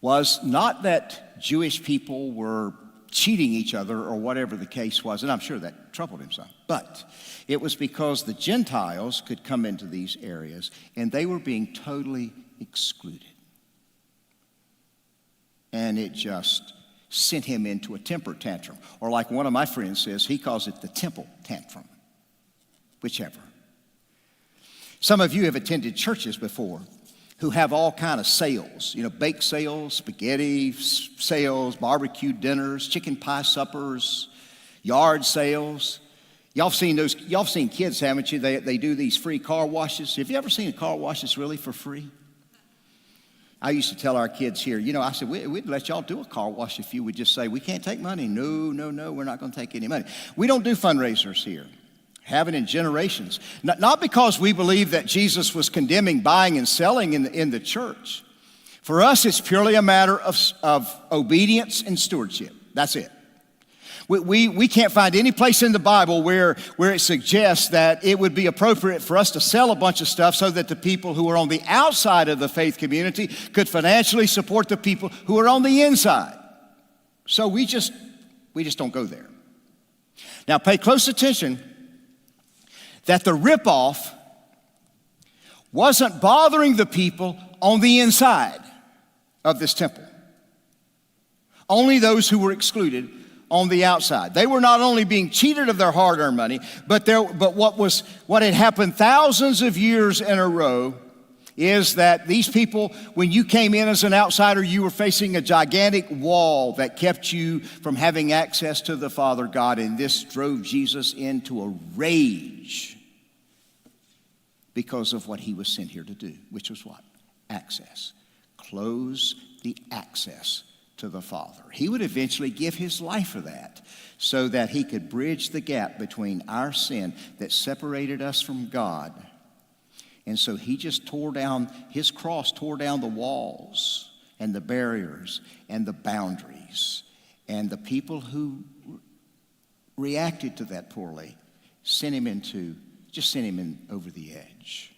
was not that Jewish people were cheating each other or whatever the case was, and I'm sure that troubled him some, but it was because the Gentiles could come into these areas and they were being totally excluded. And it just sent him into a temper tantrum, or like one of my friends says, he calls it the temple tantrum, whichever. Some of you have attended churches before who have all kind of sales, bake sales, spaghetti sales, barbecue dinners, chicken pie suppers, yard sales. Y'all seen kids, haven't you? They do these free car washes. Have you ever seen a car wash that's really for free? I used to tell our kids here, I said, we'd let y'all do a car wash if you would just say, we can't take money. No, we're not going to take any money. We don't do fundraisers here. Haven't in generations. Not because we believe that Jesus was condemning buying and selling in the church. For us, it's purely a matter of obedience and stewardship. That's it. We can't find any place in the Bible where it suggests that it would be appropriate for us to sell a bunch of stuff so that the people who are on the outside of the faith community could financially support the people who are on the inside. So we just don't go there. Now pay close attention that the ripoff wasn't bothering the people on the inside of this temple. Only those who were excluded on the outside. They were not only being cheated of their hard-earned money, but what had happened thousands of years in a row is that these people, when you came in as an outsider, you were facing a gigantic wall that kept you from having access to the Father God, and this drove Jesus into a rage because of what he was sent here to do, which was what? Access. Close the access to the Father. He would eventually give his life for that so that he could bridge the gap between our sin that separated us from God. And so he just his cross tore down the walls and the barriers and the boundaries. And the people who reacted to that poorly sent him in over the edge.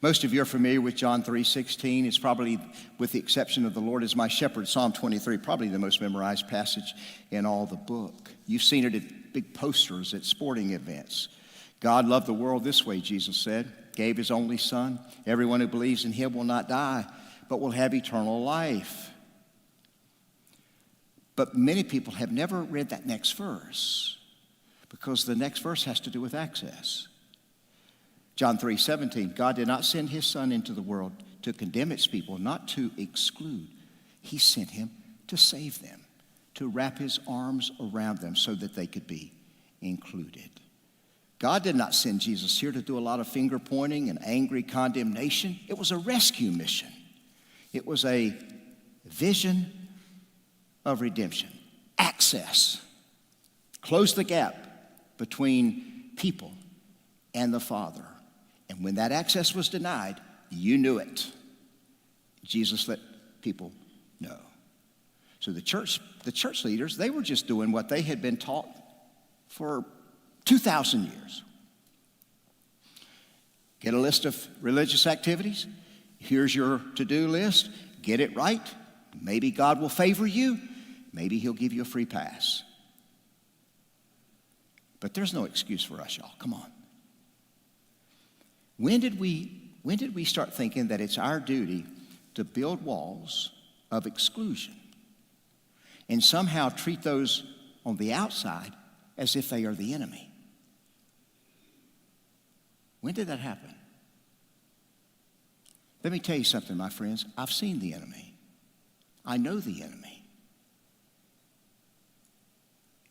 Most of you are familiar with John 3:16. It's probably, with the exception of the Lord is my shepherd, Psalm 23, probably the most memorized passage in all the book. You've seen it at big posters at sporting events. God loved the world this way, Jesus said, gave his only son. Everyone who believes in him will not die, but will have eternal life. But many people have never read that next verse because the next verse has to do with access. John 3:17, God did not send his son into the world to condemn its people, not to exclude. He sent him to save them, to wrap his arms around them so that they could be included. God did not send Jesus here to do a lot of finger pointing and angry condemnation. It was a rescue mission. It was a vision of redemption. Access. Close the gap between people and the Father. And when that access was denied, you knew it. Jesus let people know. So the church leaders, they were just doing what they had been taught for 2,000 years. Get a list of religious activities. Here's your to-do list. Get it right. Maybe God will favor you. Maybe he'll give you a free pass. But there's no excuse for us, y'all. Come on. When did we start thinking that it's our duty to build walls of exclusion and somehow treat those on the outside as if they are the enemy? When did that happen? Let me tell you something, my friends. I've seen the enemy. I know the enemy.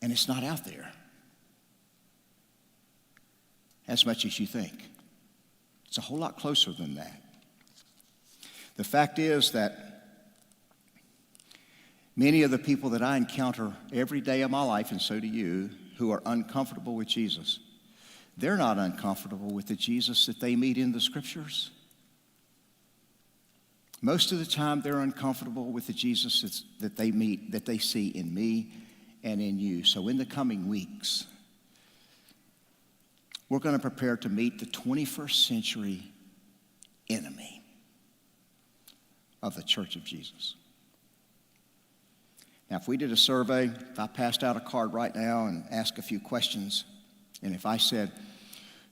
And it's not out there as much as you think. It's a whole lot closer than that. The fact is that many of the people that I encounter every day of my life, and so do you, who are uncomfortable with Jesus, they're not uncomfortable with the Jesus that they meet in the scriptures. Most of the time, they're uncomfortable with the Jesus that they meet, that they see in me and in you. So in the coming weeks, we're going to prepare to meet the 21st century enemy of the Church of Jesus. Now, if we did a survey, if I passed out a card right now and asked a few questions, and if I said,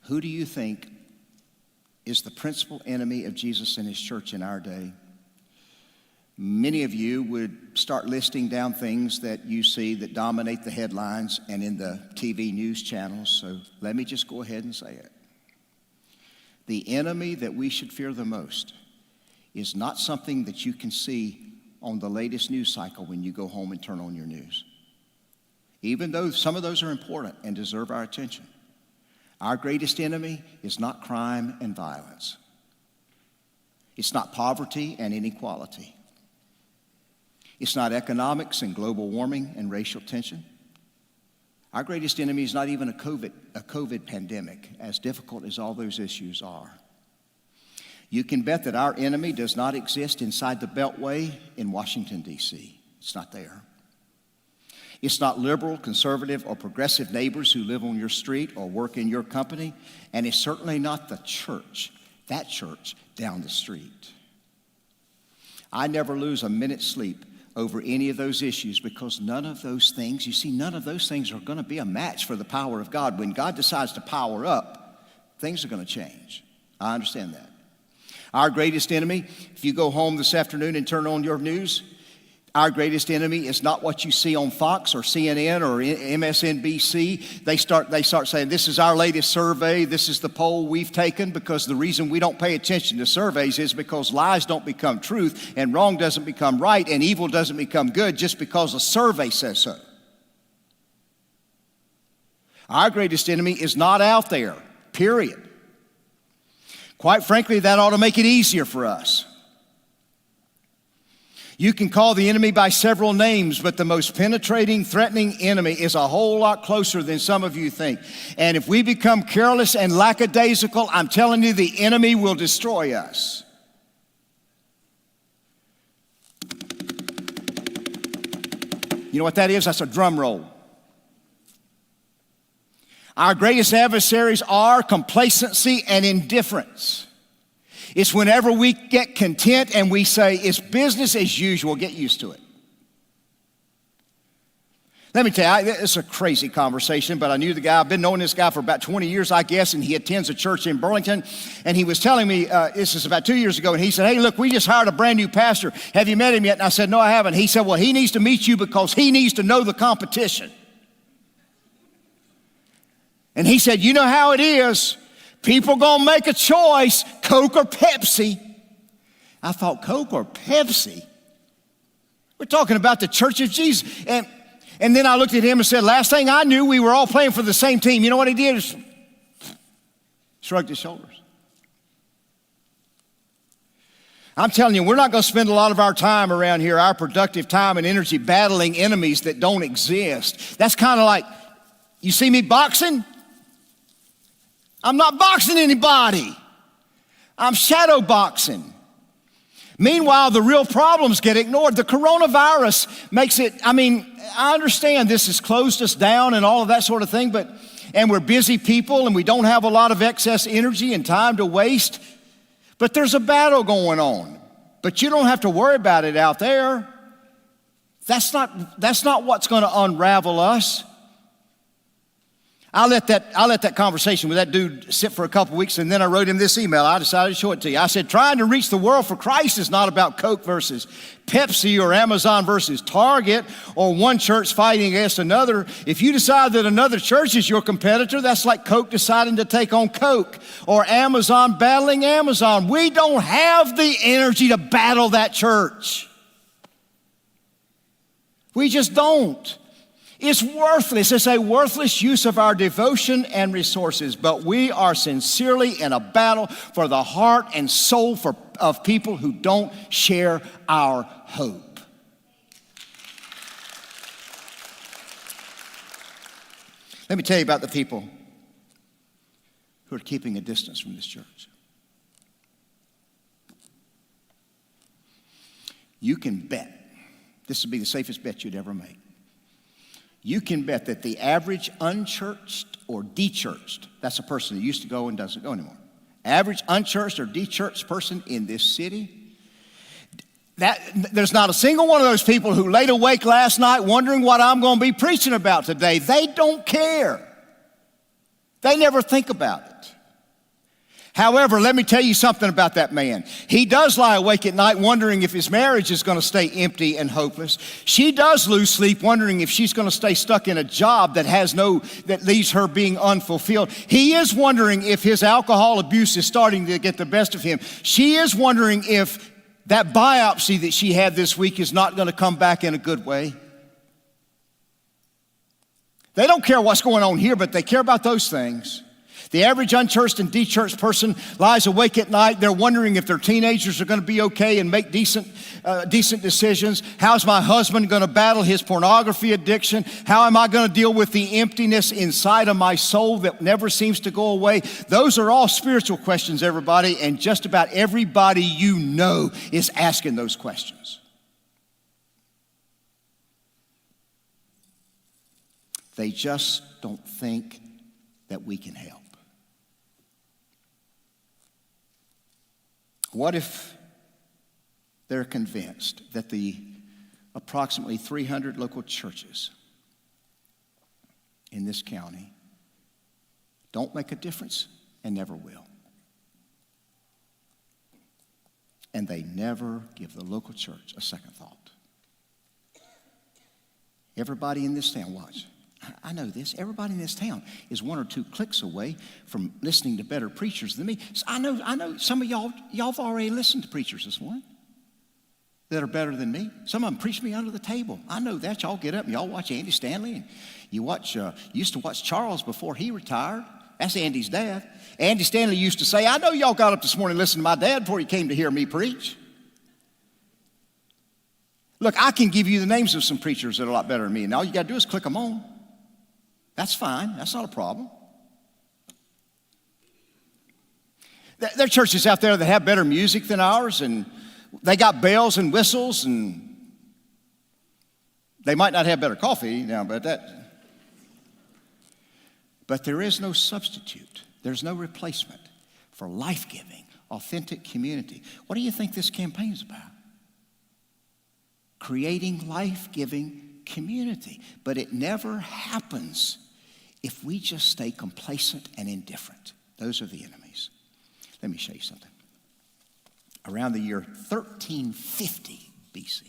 who do you think is the principal enemy of Jesus and his church in our day? Many of you would start listing down things that you see that dominate the headlines and in the TV news channels. So let me just go ahead and say it. The enemy that we should fear the most is not something that you can see on the latest news cycle when you go home and turn on your news. Even though some of those are important and deserve our attention. Our greatest enemy is not crime and violence. It's not poverty and inequality. It's not economics and global warming and racial tension. Our greatest enemy is not even a COVID pandemic, as difficult as all those issues are. You can bet that our enemy does not exist inside the Beltway in Washington, D.C. It's not there. It's not liberal, conservative, or progressive neighbors who live on your street or work in your company, and it's certainly not the church, that church down the street. I never lose a minute's sleep over any of those issues because none of those things, you see, none of those things are going to be a match for the power of God. When God decides to power up, things are going to change. I understand that. Our greatest enemy, if you go home this afternoon and turn on your news, our greatest enemy is not what you see on Fox or CNN or MSNBC. They start saying, this is our latest survey, this is the poll we've taken, because the reason we don't pay attention to surveys is because lies don't become truth, and wrong doesn't become right, and evil doesn't become good just because a survey says so. Our greatest enemy is not out there, period. Quite frankly, that ought to make it easier for us. You can call the enemy by several names, but the most penetrating, threatening enemy is a whole lot closer than some of you think. And if we become careless and lackadaisical, I'm telling you, the enemy will destroy us. You know what that is? That's a drum roll. Our greatest adversaries are complacency and indifference. It's whenever we get content and we say, it's business as usual, get used to it. Let me tell you, it's a crazy conversation, but I knew the guy. I've been knowing this guy for about 20 years, I guess, and he attends a church in Burlington. And he was telling me, this is about 2 years ago, and he said, hey, look, we just hired a brand new pastor. Have you met him yet? And I said, no, I haven't. He said, well, he needs to meet you because he needs to know the competition. And he said, you know how it is. People gonna make a choice, Coke or Pepsi. I thought, Coke or Pepsi? We're talking about the Church of Jesus. And then I looked at him and said, last thing I knew, we were all playing for the same team. You know what he did? Shrugged his shoulders. I'm telling you, we're not going to spend a lot of our time around here, our productive time and energy, battling enemies that don't exist. That's kind of like, you see me boxing? I'm not boxing anybody. I'm shadow boxing. Meanwhile, the real problems get ignored. The coronavirus makes it, I understand this has closed us down and all of that sort of thing, and we're busy people and we don't have a lot of excess energy and time to waste, but there's a battle going on. But you don't have to worry about it out there. That's not what's going to unravel us. I let that conversation with that dude sit for a couple weeks, and then I wrote him this email. I decided to show it to you. I said, trying to reach the world for Christ is not about Coke versus Pepsi or Amazon versus Target or one church fighting against another. If you decide that another church is your competitor, that's like Coke deciding to take on Coke or Amazon battling Amazon. We don't have the energy to battle that church. We just don't. It's worthless. It's a worthless use of our devotion and resources, but we are sincerely in a battle for the heart and soul of people who don't share our hope. Let me tell you about the people who are keeping a distance from this church. You can bet, this would be the safest bet you'd ever make. you can bet that the average unchurched or dechurched, that's a person that used to go and doesn't go anymore, average unchurched or dechurched person in this city, there's not a single one of those people who laid awake last night wondering what I'm going to be preaching about today. They don't care. They never think about it. However, let me tell you something about that man. He does lie awake at night wondering if his marriage is going to stay empty and hopeless. She does lose sleep wondering if she's going to stay stuck in a job that leaves her being unfulfilled. He is wondering if his alcohol abuse is starting to get the best of him. She is wondering if that biopsy that she had this week is not going to come back in a good way. They don't care what's going on here, but they care about those things. The average unchurched and dechurched person lies awake at night. They're wondering if their teenagers are going to be okay and make decent decisions. How's my husband going to battle his pornography addiction? How am I going to deal with the emptiness inside of my soul that never seems to go away? Those are all spiritual questions, everybody, and just about everybody you know is asking those questions. They just don't think that we can help. What if they're convinced that the approximately 300 local churches in this county don't make a difference and never will? And they never give the local church a second thought. Everybody in this town, watch. I know this. Everybody in this town is 1 or 2 clicks away from listening to better preachers than me. So I know some of y'all have already listened to preachers this morning that are better than me. Some of them preach me under the table. I know that. Y'all get up and y'all watch Andy Stanley, and you used to watch Charles before he retired. That's Andy's dad. Andy Stanley used to say, I know y'all got up this morning and listened to my dad before you came to hear me preach. Look, I can give you the names of some preachers that are a lot better than me, and all you got to do is click them on. That's fine. That's not a problem. There are churches out there that have better music than ours, and they got bells and whistles, and they might not have better coffee now, but there is no substitute. There's no replacement for life-giving, authentic community. What do you think this campaign is about? Creating life-giving community. But it never happens if we just stay complacent and indifferent. Those are the enemies. Let me show you something. Around the year 1350 BC,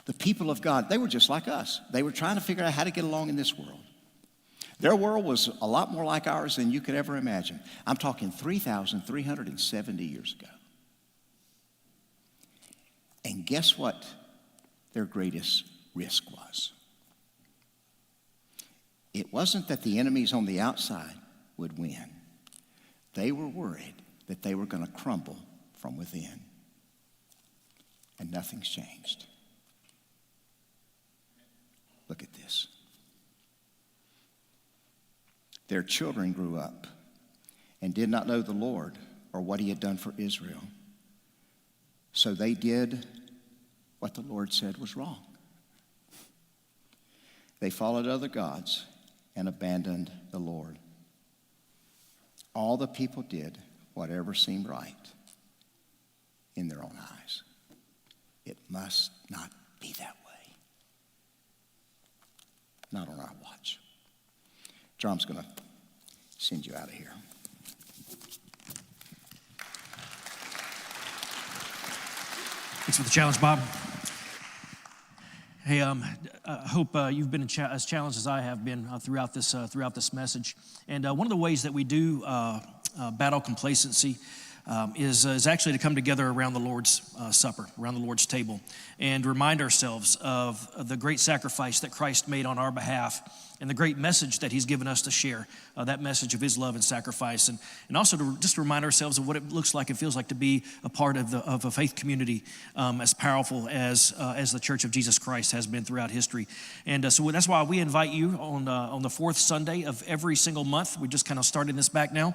the people of God, they were just like us. They were trying to figure out how to get along in this world. Their world was a lot more like ours than you could ever imagine. I'm talking 3,370 years ago. And guess what their greatest risk was? It wasn't that the enemies on the outside would win. They were worried that they were going to crumble from within. And nothing's changed. Look at this. Their children grew up and did not know the Lord or what he had done for Israel. So they did what the Lord said was wrong. They followed other gods and abandoned the Lord. All the people did whatever seemed right in their own eyes. It must not be that way. Not on our watch. Drum's going to send you out of here. Thanks for the challenge, Bob. Hey, I hope you've been as challenged as I have been throughout this message. And one of the ways that we do battle complacency is actually to come together around the Lord's Supper, around the Lord's table, and remind ourselves of the great sacrifice that Christ made on our behalf and the great message that he's given us to share, that message of his love and sacrifice, and also to just remind ourselves of what it looks like and feels like to be a part of a faith community as powerful as the Church of Jesus Christ has been throughout history. And so that's why we invite you on the fourth Sunday of every single month. We just kind of started this back now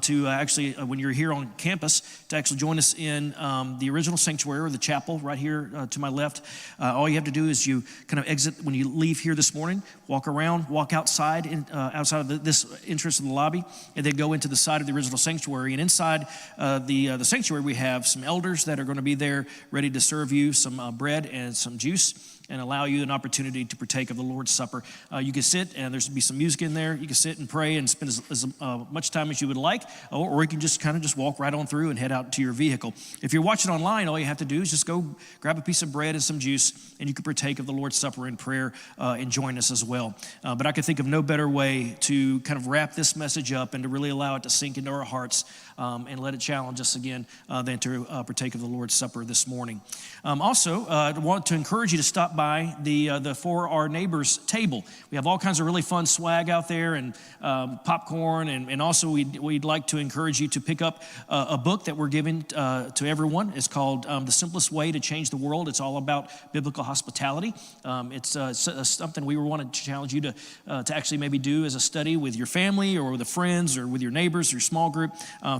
to actually, when you're here on campus, to actually join us in the original sanctuary, or the chapel right here to my left. All you have to do is you kind of exit when you leave here this morning, walk around, walk outside outside of this entrance of the lobby, and then go into the side of the original sanctuary. And inside the sanctuary, we have some elders that are going to be there ready to serve you some bread and some juice, and allow you an opportunity to partake of the Lord's Supper. You can sit, and there's be some music in there. You can sit and pray and spend as much time as you would like, or you can just kind of just walk right on through and head out to your vehicle. If you're watching online, all you have to do is just go grab a piece of bread and some juice, and you can partake of the Lord's Supper in prayer and join us as well. But I can think of no better way to kind of wrap this message up and to really allow it to sink into our hearts and let it challenge us again than to partake of the Lord's Supper this morning. Also, I want to encourage you to stop by the For Our Neighbors table. We have all kinds of really fun swag out there, and popcorn, and also we'd like to encourage you to pick up a book that we're giving to everyone. It's called The Simplest Way to Change the World. It's all about biblical hospitality. It's something we want to challenge you to actually maybe do as a study with your family or with friends or with your neighbors, your small group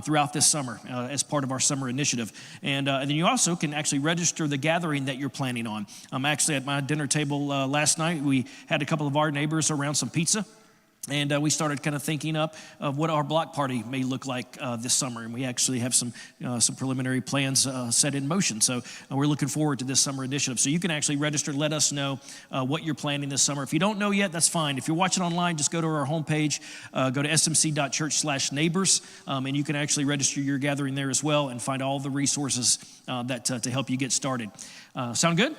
throughout this summer as part of our summer initiative. And then you also can actually register the gathering that you're planning on. Actually, at my dinner table last night, we had a couple of our neighbors around some pizza. And we started kind of thinking up of what our block party may look like this summer. And we actually have some preliminary plans set in motion. So we're looking forward to this summer initiative. So you can actually register, let us know what you're planning this summer. If you don't know yet, that's fine. If you're watching online, just go to our homepage, go to smc.church/neighbors, and you can actually register your gathering there as well and find all the resources that to help you get started. Sound good?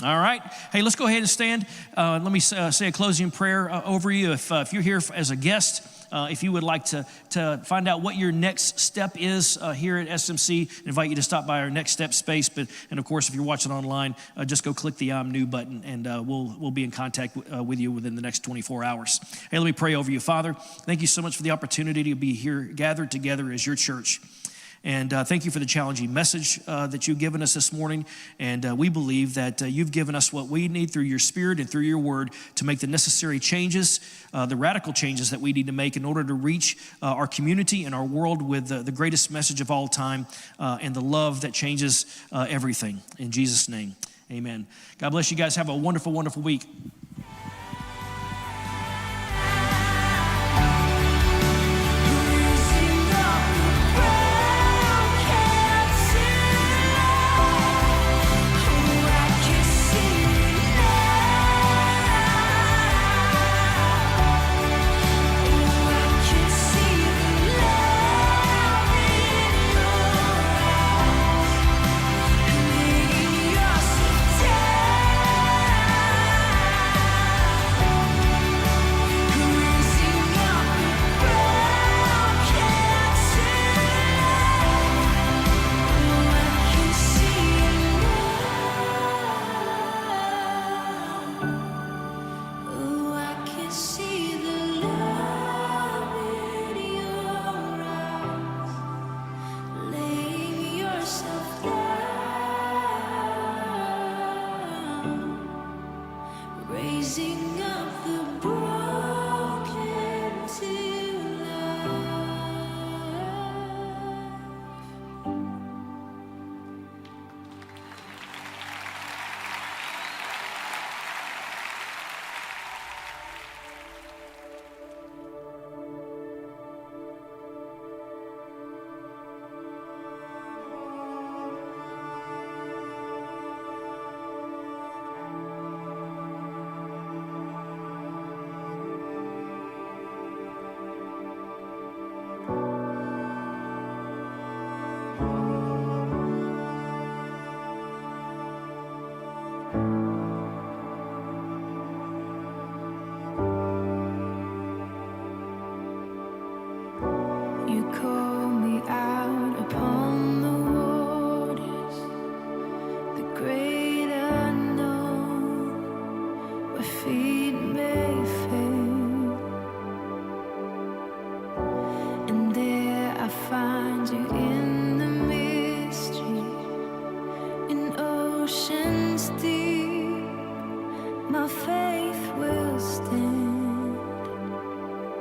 All right. Hey, let's go ahead and stand. Let me say a closing prayer over you. If you're here as a guest, if you would like to find out what your next step is here at SMC, I invite you to stop by our next step space. And of course, if you're watching online, just go click the I'm New button, and we'll be in contact with you within the next 24 hours. Hey, let me pray over you. Father, thank you so much for the opportunity to be here gathered together as your church. And thank you for the challenging message that you've given us this morning. And we believe that you've given us what we need through your Spirit and through your word to make the necessary changes, the radical changes that we need to make in order to reach our community and our world with the greatest message of all time and the love that changes everything. In Jesus' name, amen. God bless you guys. Have a wonderful, wonderful week.